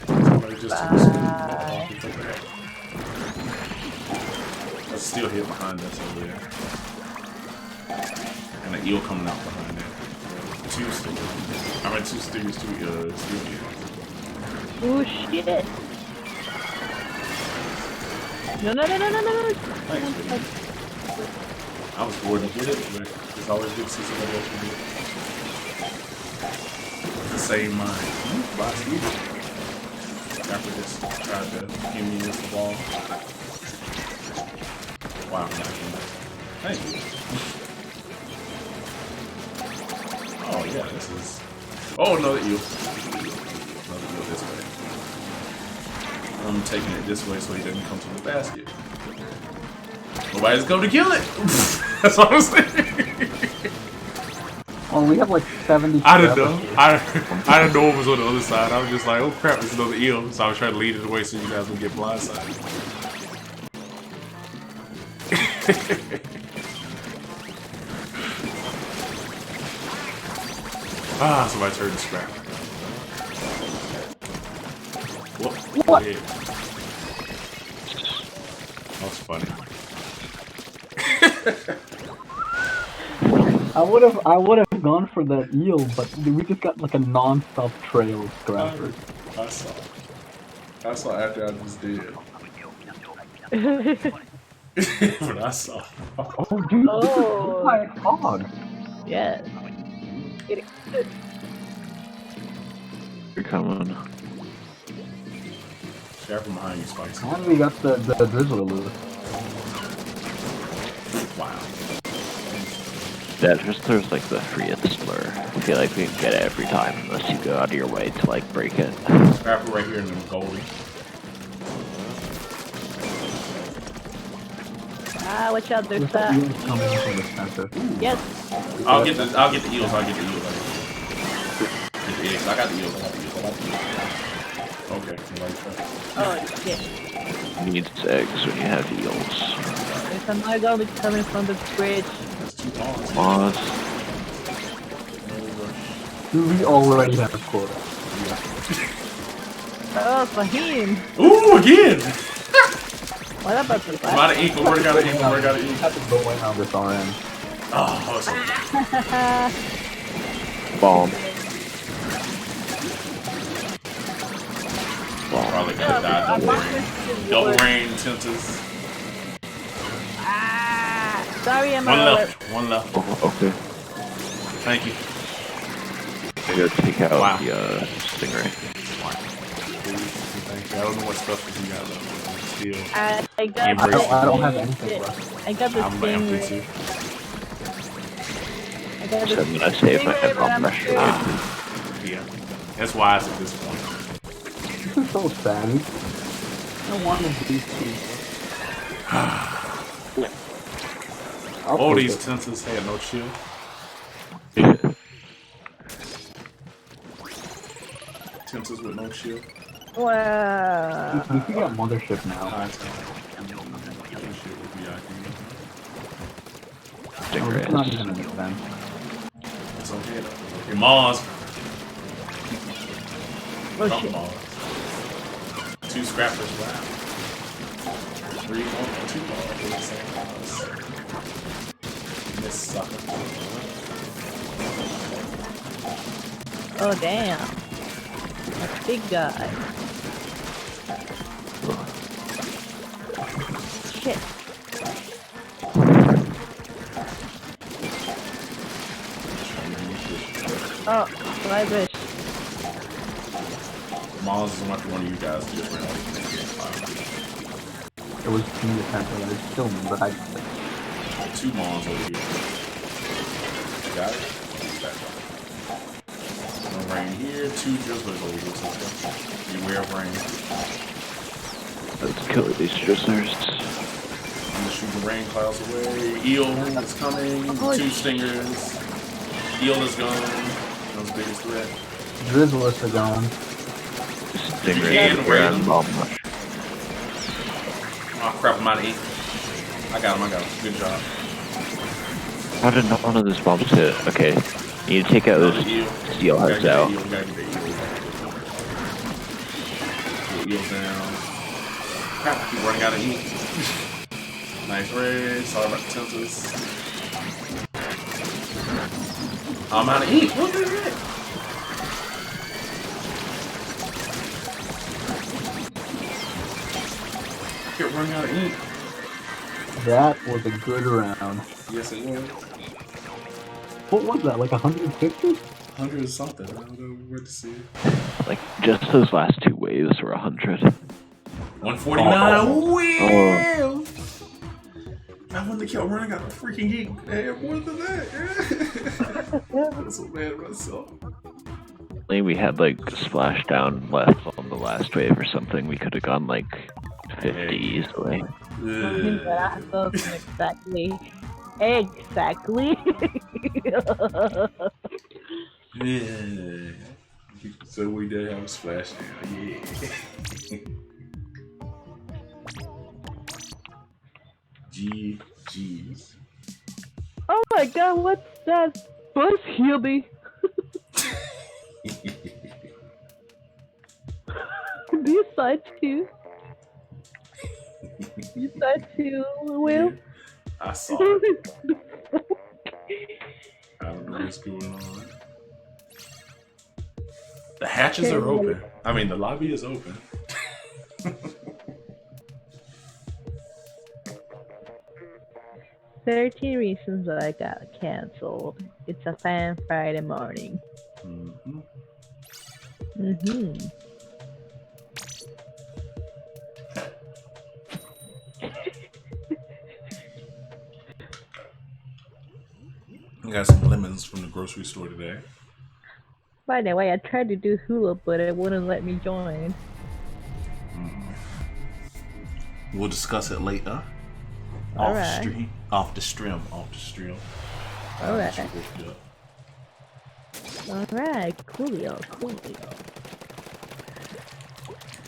Somebody just took a swing. Let's still hit behind us over there. And an eel coming out behind that. Two stingers. I mean, two stingers, two eels. Oh shit! No. Thanks, man. I was bored to get it, but it's always good to see somebody else do it. The same mind. Box me. After this, tried to give me this ball. Wow, I'm not doing that. Thank you. Oh, yeah, this is. Oh, another eel. Another eel this way. I'm taking it this way so he doesn't come to the basket. Nobody's going to kill it! That's what I'm saying. Well, we have like 70. I didn't know. I didn't know it was on the other side. I was just like, oh crap, there's another eel. So I was trying to lead it away so you guys would get blindsided. Somebody turned the scrap. What? Yeah. That was funny. I would have gone for the eel, but we just got like a non-stop trail of scrappers. I saw after I was dead. When I saw. Oh, dude, Oh. this is my hog. Yes. You're coming. Scrap from behind you, Spicy. And we got the drizzle loose. Wow. Yeah, just there's like the freest lure. I feel like we can get it every time unless you go out of your way to like break it. Scrapper right here in the goalie. Ah, watch out, there's There's that that. eels coming from the center. Yes. I'll get the eels. I'll get the eels. Get the eggs. I got the eels. Okay. Oh, shit. You need eggs when you have eels. There's another zombie coming from the bridge. That's 2 balls. Moss. We already have a quota. Oh, Fahim. Ooh, again! What about the I'm out of ink. We're out of ink. I have to go in on this RN. Oh, it's Bomb. probably gonna die. Double rain, Tempest. Ah, sorry, I'm One out. left. One left. Oh, okay. Thank you. I gotta take out Wow. the stingray. Thank you. I don't know what stuff you got left. Still. I got Embrace. I don't have anything left. I got the I'm empty stingray. too. I got So the I'm gonna save my stingray, but bomb I'm pressure. scared. Yeah. That's wise at this point. This is so sad. I want to be Oh, these Tempest had no shield. Tempest with no shield. Wow. We can get mothership now. High time. No shield with VIP. Oh, it's not even Stingrays. an event. It's okay though. Your Mars. Oh, Couple shit. Mars. 2 scrappers. Wow. 3 more. 2 balls. This sucker. Oh, damn. Big guy. Shit. Oh, I wish. Mars is like one of you guys who just ran out. It was me attempting, and it's still me, but I. 2 Mars over here. Got it? No rain here. 2 drizzlers over here. So beware of rain. Let's kill these drizzlers. I'm gonna shoot the rain clouds away. Eel is coming. 2 stingers. Eel is gone. That's the biggest threat. Drizzlers are gone. Stingray Yeah, and ground bomb rush. Oh crap, I'm out of ink. I got him. Good job. How did not one of those bombs hit? Okay. You need to take out those Eel. steel hearts out. We gotta get the eel. Put eels down. Crap, I keep running out of ink. Nice raid. Sorry about the Tempest. I'm out of ink. What is it? Keep running out of ink. That was a good round. Yes, it was. What was that? Like 150? 100 or something. I don't know where to see it. Like, just those last 2 waves were 100. 149. Oh. Well, I wouldn't have kept running out of freaking geek. Hey, more than that. I'm so mad at myself. Maybe we had like a splashdown left on the last wave or something. We could have gone like 50 easily. Exactly. Exactly. Yeah. So we did have a splashdown. Yeah. GG's. Oh my god, what's that? Buzz Healy. Do you side too? You side too, Will? I saw it. I don't know what's going on. The hatches are open. I mean, the lobby is open. 13 reasons I got cancelled. It's a fan Friday morning. Mm-hmm. Mm-hmm. I got some lemons from the grocery store today. By the way, I tried to do hula, but it wouldn't let me join. We'll discuss it later. Alright. Off the stream. Alright. Alright, coolio.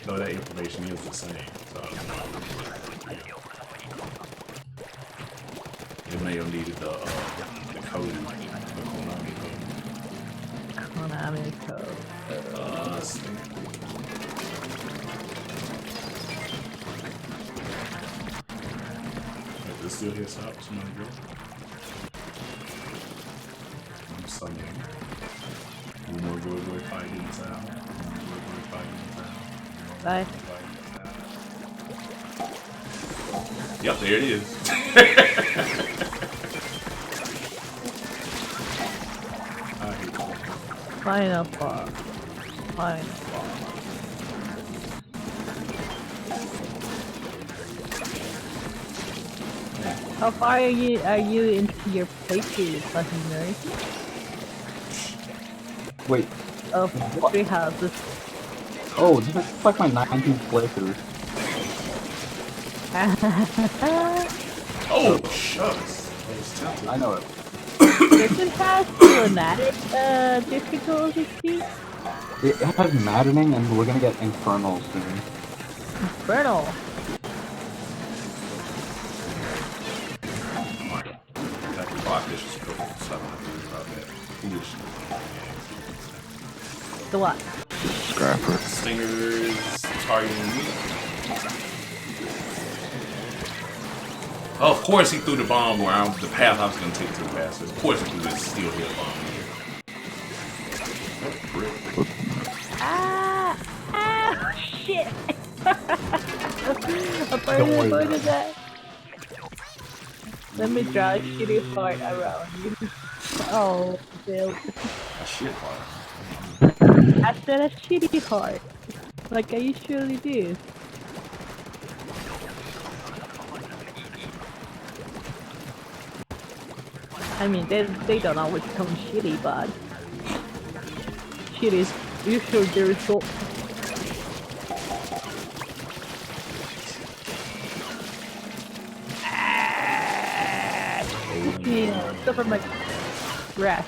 No, that information is the same. So, it may have needed the code, the Konami code. This still here, so somebody go. I'm summoning. We know go fighting inside. Bye. Yep, there it is. I hate that. Final boss. How far are you into your playthrough, legendary? Wait. Of 3 houses. Oh, this is like my 19th playthrough. Oh, shucks. I know it. Does it have dramatic difficulty? It has maddening, and we're gonna get infernal soon. Infernal. That clock is just perfect. So I don't have to worry about that foolishness. The what? Scrapper. Stingers targeting me. Oh, of course he threw the bomb where the path I was going to take to the bastard. Of course he threw this steel hit bomb here. Ah, shit. I'm part of that. Let me draw a shitty heart around you. Oh, Bill. A shit part. I said a shitty heart. Like I usually do. I mean, they don't always come shitty, but shit is usually the result. Yeah, stuff from my breath.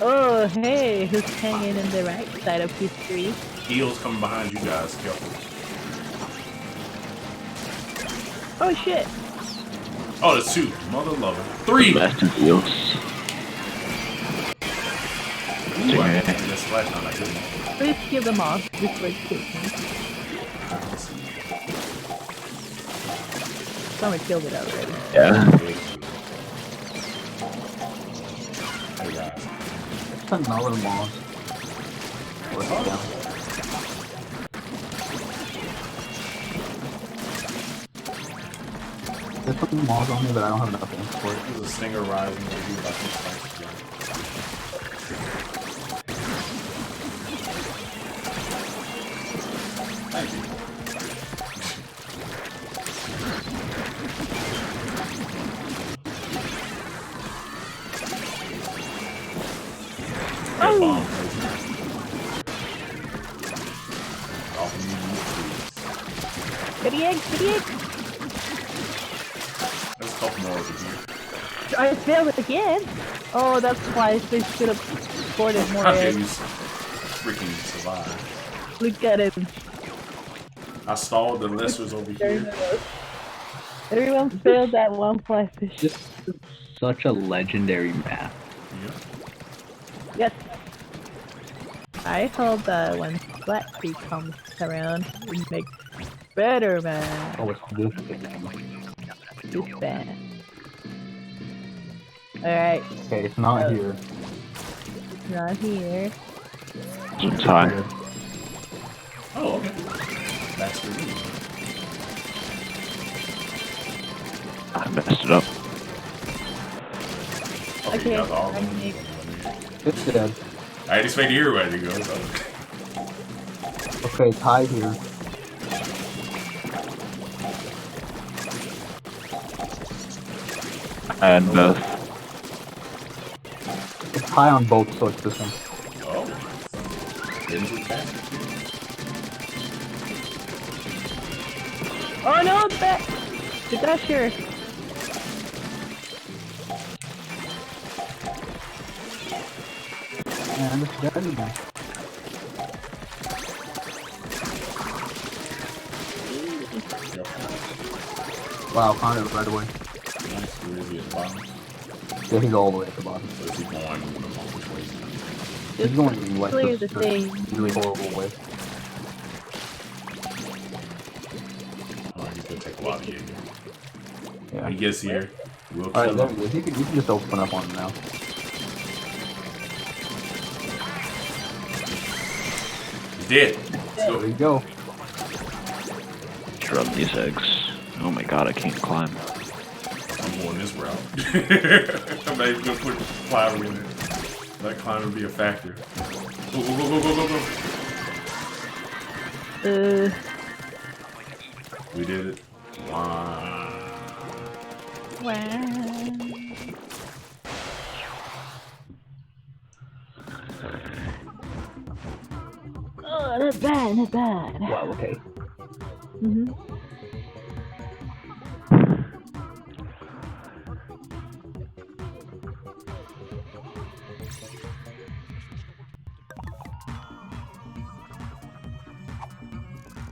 Oh, hey, who's hanging in the right side of history? Heels coming behind you guys. Careful. Oh shit! Oh, there's 2. Mother lover. 3! Master heals. Ooh, I did this last time. I couldn't. Please kill them all before it kills me. Someone killed it already. Yeah. Hey guys. It's another moss. There's some moss on me, but I don't have enough ink for it. There's a stinger rising over you about to fight again. Thank you. Oh! Bomb. Get the egg! Get the egg! There's a couple more over here. I failed it again! Oh, that's why they should have scored it more How dare eggs. you freaking survive? Look at him. I stalled the listers over here. Everyone failed that one fly fish. This is such a legendary map. Yeah. Yes. I hope that when Flat Creek comes around, it makes better, man. Oh, it's this thing. It's bad. Alright, Okay, it's not here. not here. It's high. Oh, okay. That's for you. I messed it up. Okay, you guys are all I going. need- It's dead. I just made you ready to go. So. Okay, Ty here. And It's Ty on both, so it's this one. Oh. Into the basket. Oh no, the gusher. Man, this dead again. Wow, found it right away. Nice. Where is he at the bottom? Yeah, he's all the way at the bottom. Or is he going which way? He's going like clear this the thing. really horrible way. Alright, he's gonna take a while to get here. Yeah. When he gets here, we'll Alright, kill there him. he is. You can just open up on him now. He's dead. Let's There you go. go. Rub these eggs. Oh my god, I can't climb. I'm going this route. I'm not even gonna put climber in it. Let climber be a factor. Go, go, go, go, go, go, go. We did it. Wow. Oh, not bad, not bad. Wow, okay. Mm-hmm.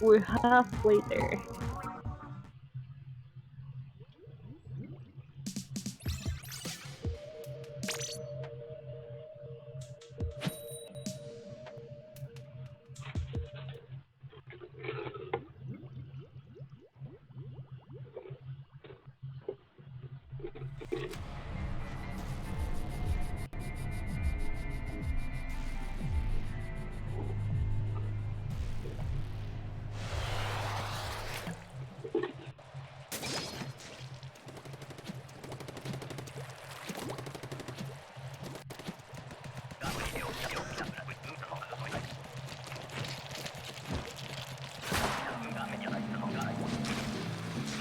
We're halfway there.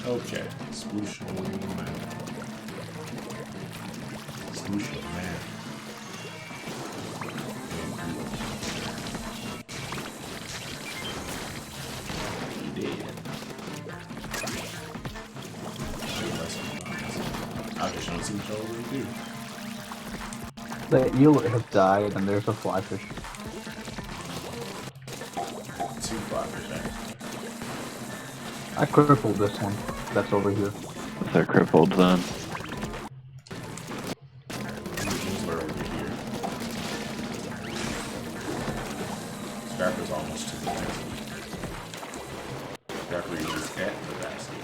Okay. Swoosh man. Swoosh man. He did. I just don't see what y'all really do. The eel has died, and there's a flyfish. Two flyfish actually. I crippled this one that's over here. If they're crippled, then. We're over here. Scrapper's almost to the basket. Scrapper is at the basket.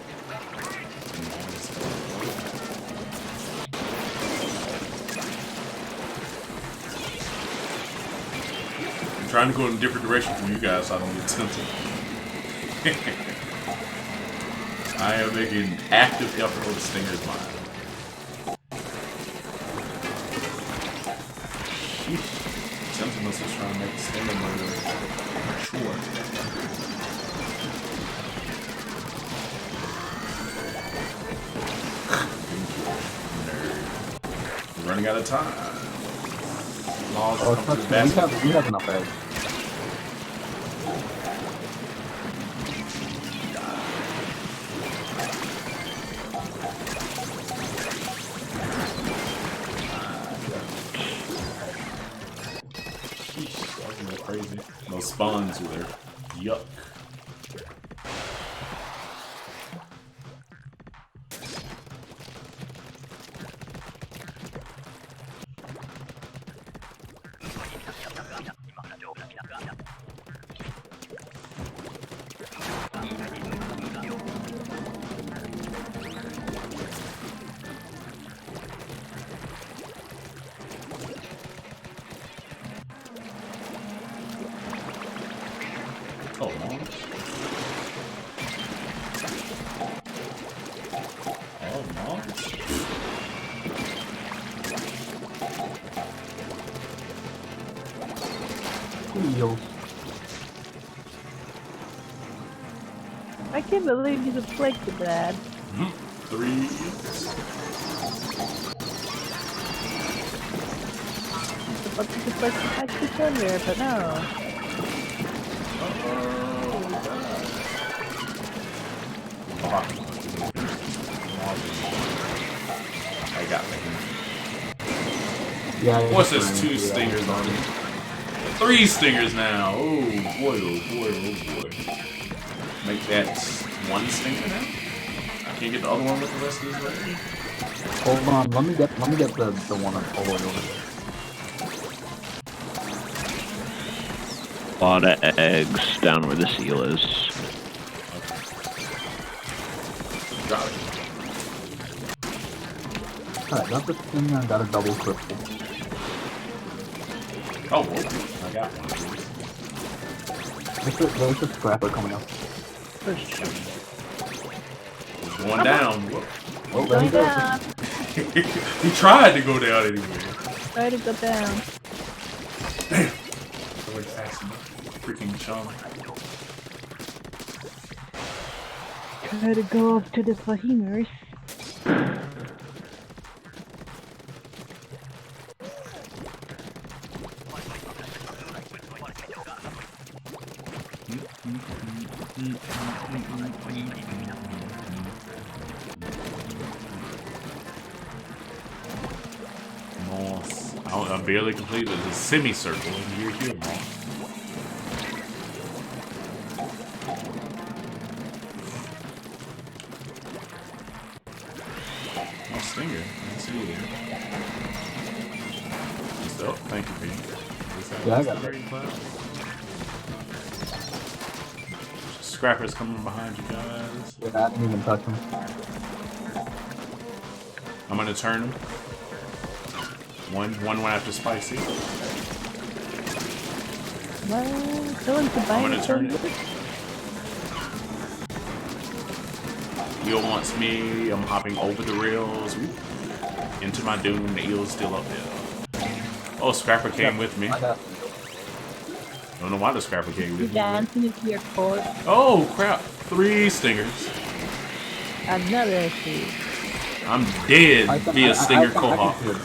I'm trying to go in a different direction from you guys so I don't get tempted. I am making active effort over Stinger's mind. Sheesh. Simpson must have trying to make Stinger murder short. Nerd. We're running out of time. Laws Oh, come to the trust me, basket. we have enough eggs. Sheesh, that was a little crazy. Those spawns were there. Yuck. Oh, no. Oh, no. Eels. I can't believe you deflected that. 3. But you deflect the package earlier, but no. I got me. Yeah. What's this? 2 stingers on me. 3 stingers now. Oh boy, oh boy, oh boy. Make that 1 stinger now? I can't get the other one with the rest of this ready. Hold on, let me get the one all the way over there. A lot of eggs down where the seal is. Got it. Alright, got the stinger and got a double crystal. Oh, whoa. I got one. There's a scrapper coming up. It's going down. Whoa. Oh, there he Going goes. down. He tried to go down anyway. Try to go down. Damn. So fast enough. Freaking chum. Try to go up to the flamers. Moss. I barely completed the semicircle and you're here, Moss. Oh, stinger. I see you there. Oh, thank you, Pete. Yeah, I got it. Scrapper's coming behind you guys. Yeah, I didn't even touch him. I'm gonna turn him. One went after Spicy. Well, someone's to buy I'm gonna it. turn it. Eel wants me. I'm hopping over the rails. Ooh. Into my doom. The eel's still up there. Oh, Scrapper came with me. I got Don't know why the Scrapper came You with me. dancing into your cord. Oh, crap. 3 stingers. Another seed. I'm dead I via Stinger can Cohawk. hear it.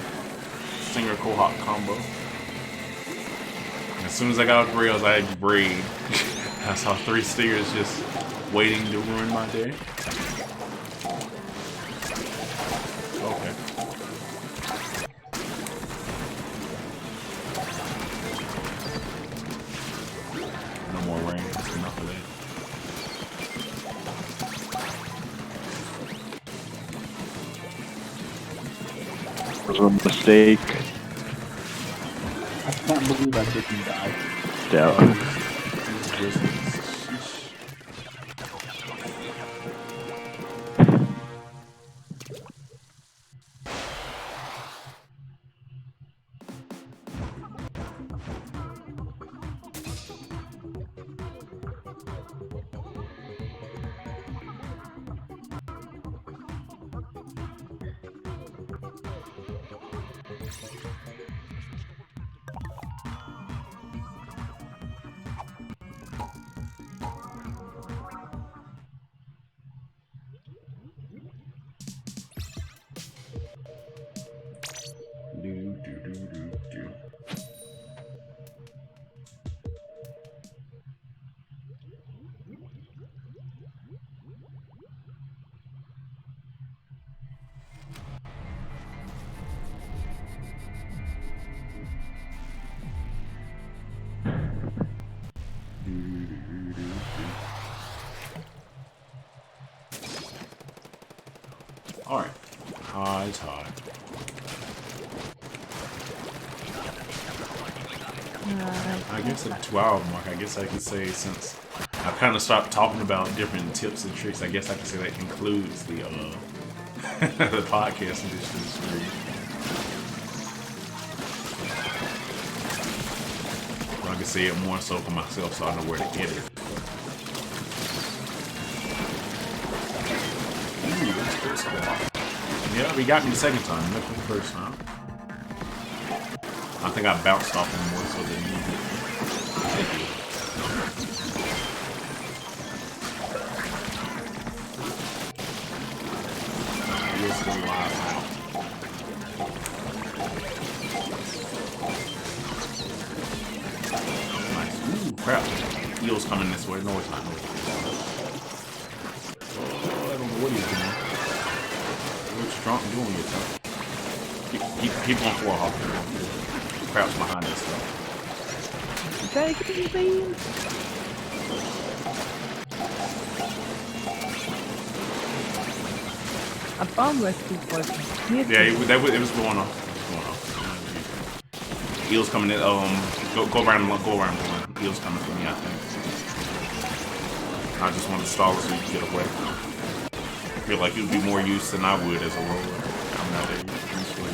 Stinger Cohawk combo. As soon as I got off the rails, I had braid. I saw 3 stingers just waiting to ruin my day. Okay. No more rain. That's enough of that. It was a mistake. I can't believe I didn't die. Down. These wizards. Sheesh. Do, do, do, do, do. Alright. High tide. I guess at the 2-hour mark, I guess I could say, since I've kind of stopped talking about different tips and tricks, I guess I could say that concludes the the podcast edition stream. I can say it more so for myself, so I know where to get it. Ooh, that's first one. Yeah, we got me the second time, not the first time. I think I bounced off him more so than you did. Thank you. You're still alive now. Nice. Ooh, crap. Eel's coming this way. No, it's not. No, it's not. Oh, he's doing. Looks drunk doing it though. Keep on floor hopping. Crouch behind this stuff. Try to get me, please. A bomb rescue working. Yeah, it was going off. It was going off. Eel's coming in. Go around the one. Eel's coming for me, I think. I just want to stall so you can get away. I feel like you'd be more used than I would as a roller. I'm not used to it.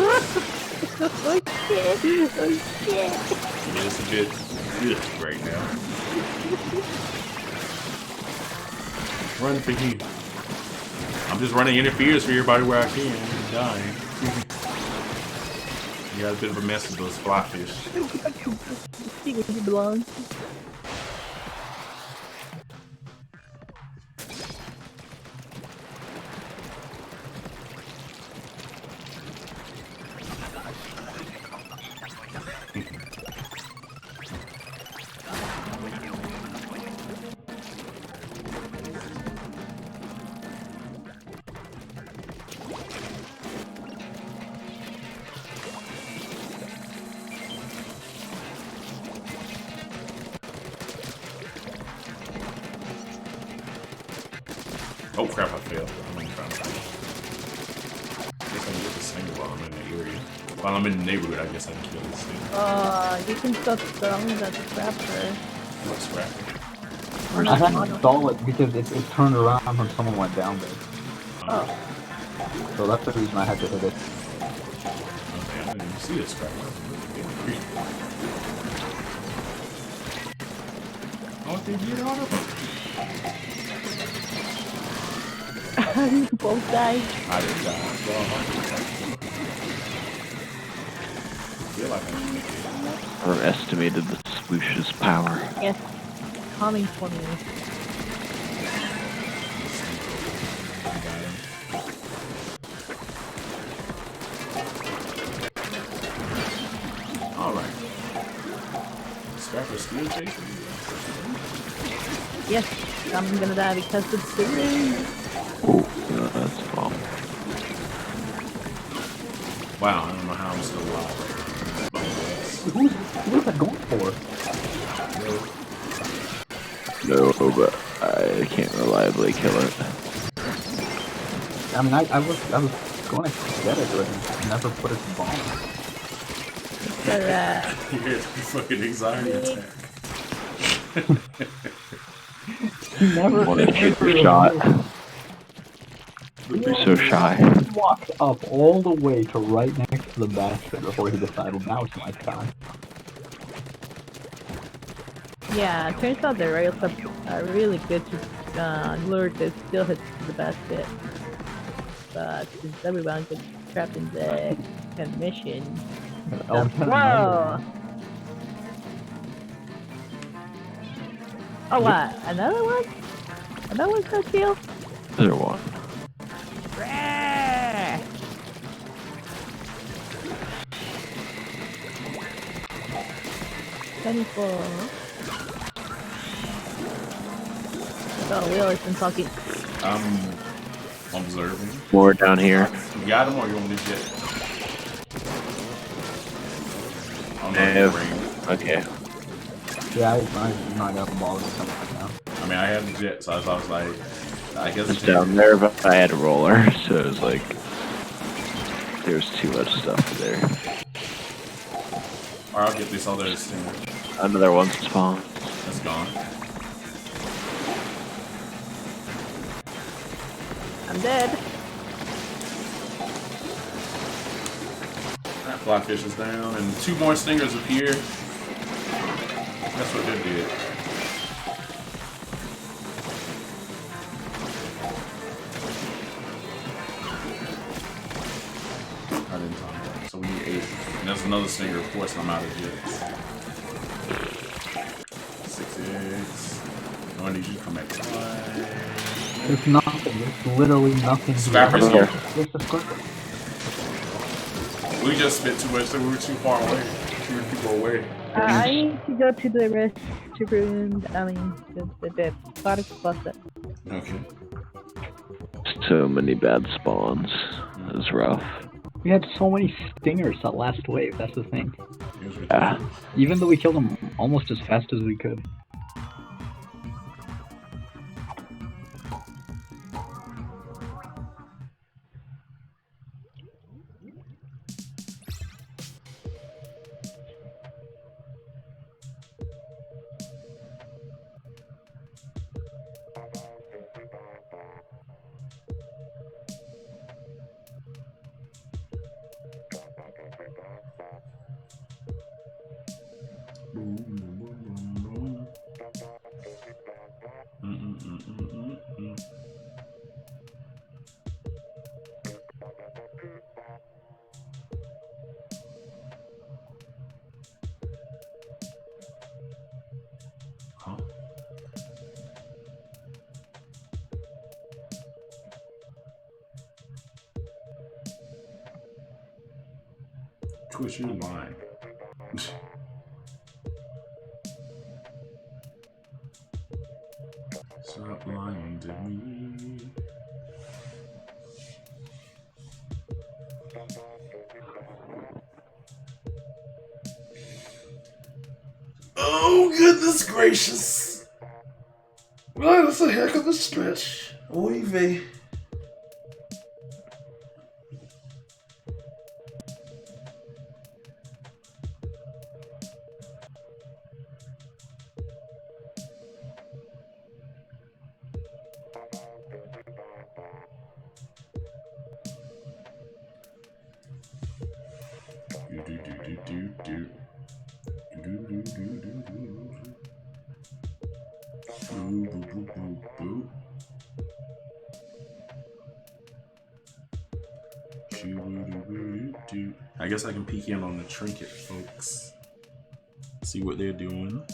Oh shit! Oh shit! It is a bit ugh right now. Run for you. I'm just running interferes for everybody where I can. I'm dying. You got a bit of a mess with those flyfish. See where you belong. Oh crap, I failed. I'm gonna try to find it. I guess I can get this thing while I'm in the area. While I'm in the neighborhood, I guess I can kill this thing. You can stop throwing that scrapper. What's scrapping? I had to install it because it turned around when someone went down there. Oh. So that's the reason I had to hit it. Okay, I didn't even see this scrapper. Oh, they get out of it. You both died. I didn't die. Well, I feel like I should make it. Overestimated the swoosh's power. Yes. Coming for me. Alright. Scrapper still chasing you? Yes. I'm gonna die because it's the rain. Oh, no, that's a bomb. Wow, I don't know how I'm still alive. Who's that going for? No, but I can't reliably kill it. I mean, I was going to get it, but I never put it in bomb. So, Here's the fucking anxiety attack. Never Want to shoot the shot. You're so shy. He walked up all the way to right next to the basket before he decided now it's my time. yeah, it turns out the rails are really good to lure to still hit the basket. But since everyone gets trapped in the mission. Whoa! Oh, what? Another one? Another one's gonna kill? Other one. Rah! 24. Oh, Will has been talking. I'm observing. More down here. You got him or you want me to get? Okay. Yeah, I'm not gonna bother with something right now. I mean, I have the jet, so I was like, I guess It's down there, but I had a roller, so it was like there's too much stuff there. Or I'll get this other stinger. Another one spawned. That's gone. I'm dead. That flyfish is down, and 2 more stingers appear. That's what they did. I didn't time that. So we need 8. And there's another stinger, of course, and I'm out of jets. 6 eggs. No, I need you to come back to life. There's nothing. There's literally nothing. Scrapper's here. There's the scrapper. We just spit too much, so we were too far away. keeping people away. I need to go to the restroom. I mean, the product closet. Okay. So many bad spawns. It was rough. We had so many stingers that last wave, that's the thing. It was Yeah. ridiculous. Even though we killed them almost as fast as we could. Boom, boom, boom, boom, boom. Huh? Twitch, you're lying. Stop lying to me. Oh, goodness gracious. Well, that's a heck of a stretch. Oy vey. I guess I can peek in on the trinket folks. See what they're doing.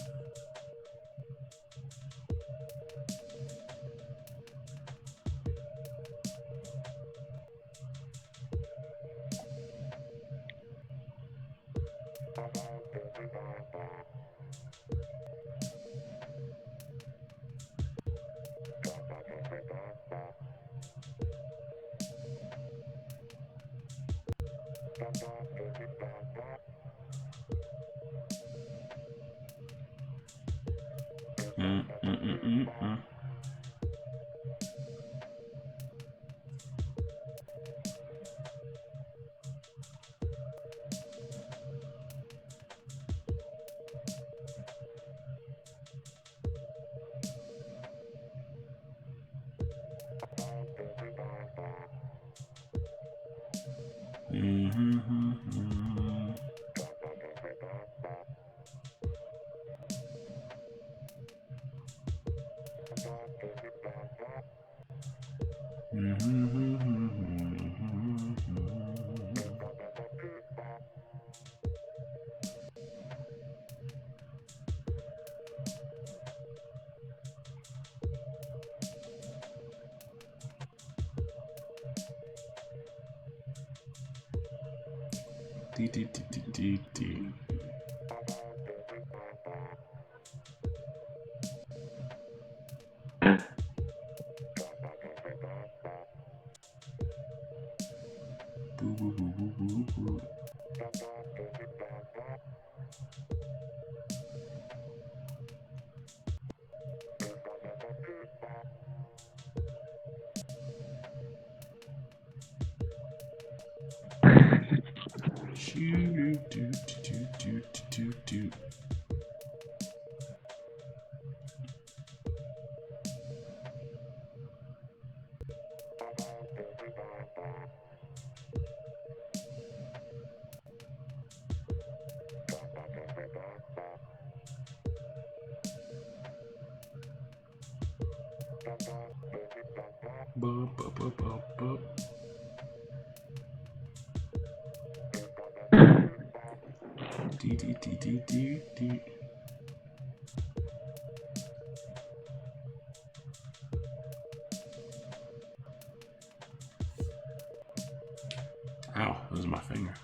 Ow, that was my finger.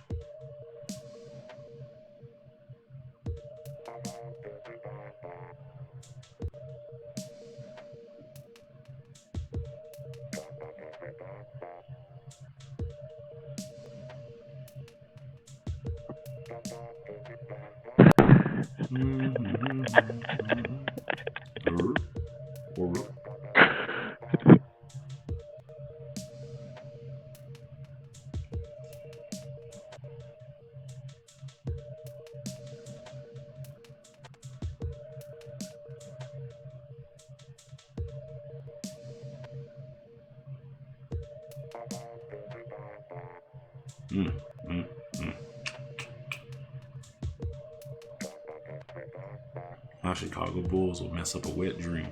My Chicago Bulls will mess up a wet dream.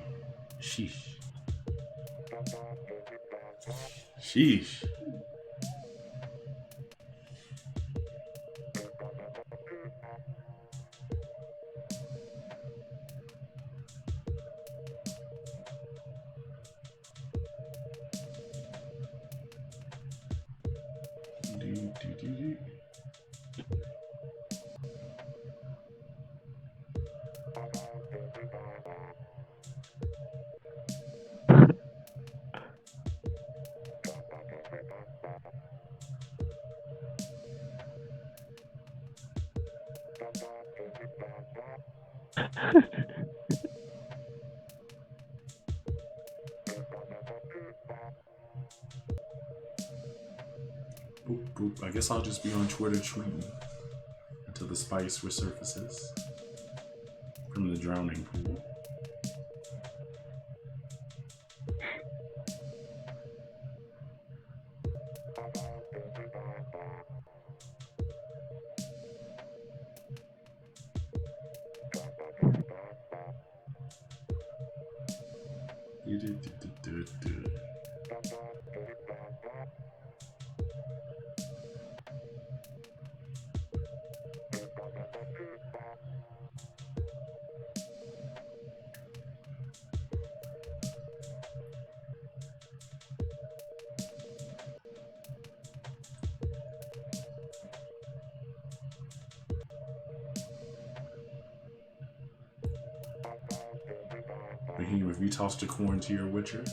Sheesh. Sheesh. Boop, boop. I guess I'll just be on Twitter tweeting until the spice resurfaces from the drowning pool. Raheem, have you tossed a corn to your Witcher?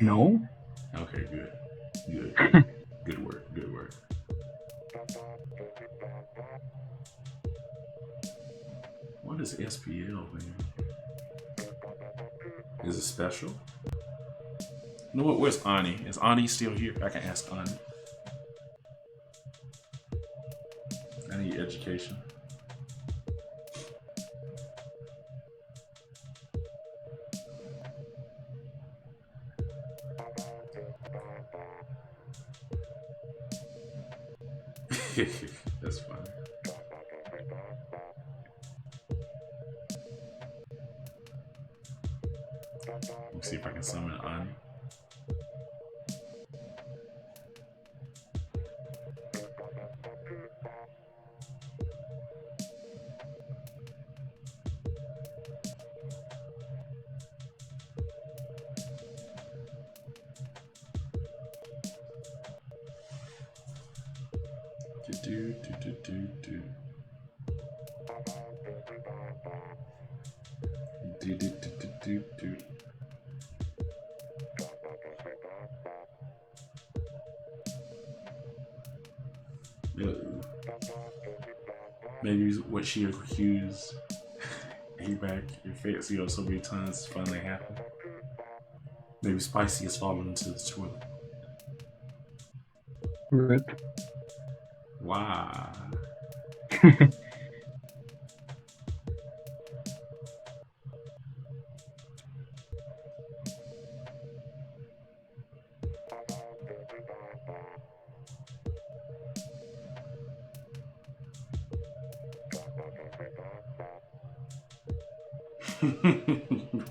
No? Okay, good. Good. Good work. Good work. What is SPL, man? Is it special? You know what? Where's Ani? Is Ani still here? I can ask Ani. I need education. That's funny. Let's see if I can summon Ani. Maybe what she accused A-Back and Fancy of so many times finally happened. Maybe Spicy has fallen into the toilet. Rip. Wow.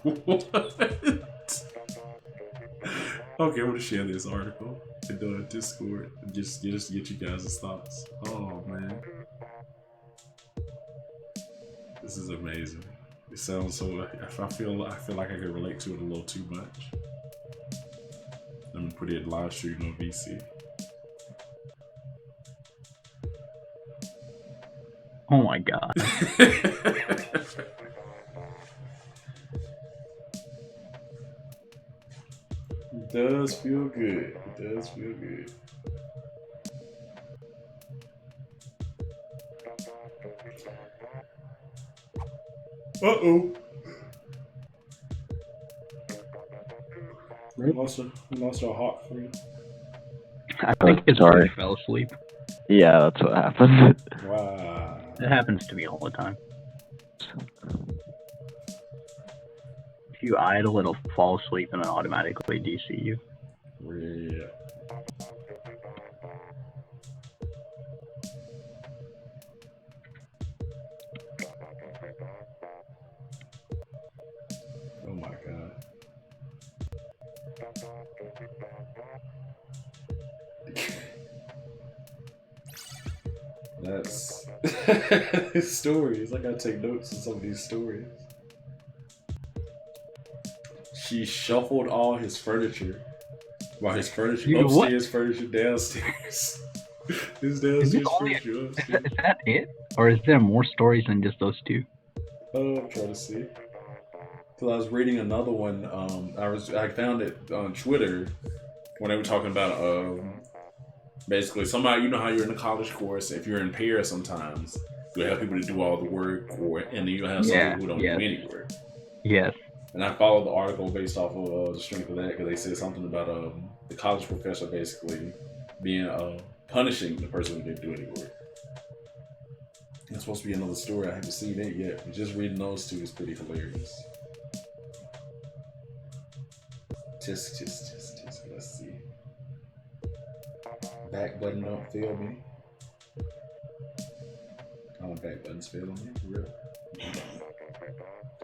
What? Okay, I'm gonna share this article in Discord. Just get you guys' thoughts. Oh man, this is amazing. It sounds so. I feel like I can relate to it a little too much. I'm gonna put it live stream on VC. Oh my god. It does feel good. It does feel good. Uh-oh. Rip. We lost our hawk friend. I think his sorry. fish fell asleep. Yeah, that's what happened. Wow. It happens to me all the time. If you idle, it'll fall asleep and then automatically DC you. Yeah. Oh my god. That's stories. I gotta take notes of some of these stories. She shuffled all his furniture. While his furniture You what? upstairs, furniture downstairs. His Is downstairs this only furniture is upstairs. that it? Or is there more stories than just those two? I'm trying to see. Cause I was reading another one. I found it on Twitter when they were talking about basically somebody, you know how you're in a college course. If you're in pairs, sometimes you have people to do all the work, and then you have some people who don't do any work. Yes. And I followed the article based off of the strength of that because they said something about the college professor basically being punishing the person who didn't do any work. It's supposed to be another story. I haven't seen it yet. But just reading those two is pretty hilarious. Just. Let's see. Back button don't fail me. Oh, back button's failing me. Really?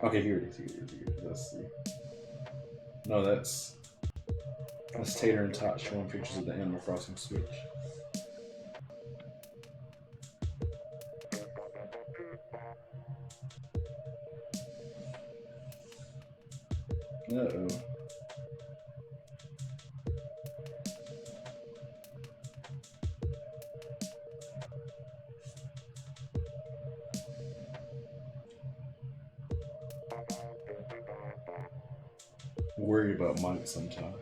Okay, here it is. Let's see. No, that's Tater and Tot showing pictures of the Animal Crossing Switch. Uh-oh. Worry about Mike sometimes.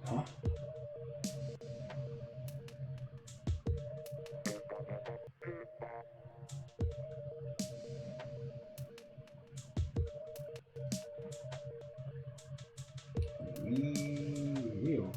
Huh? Ew.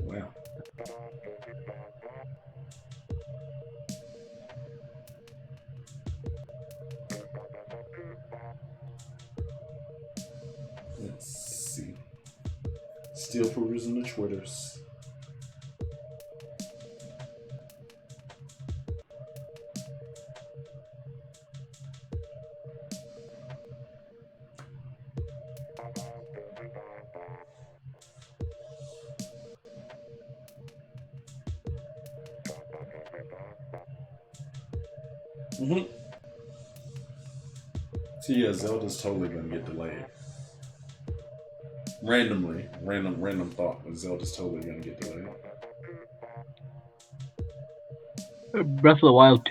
Well. Let's see. Still perusing the Twitters. So yeah, Zelda's totally gonna get delayed. Randomly, random thought, but Zelda's totally gonna get delayed. Breath of the Wild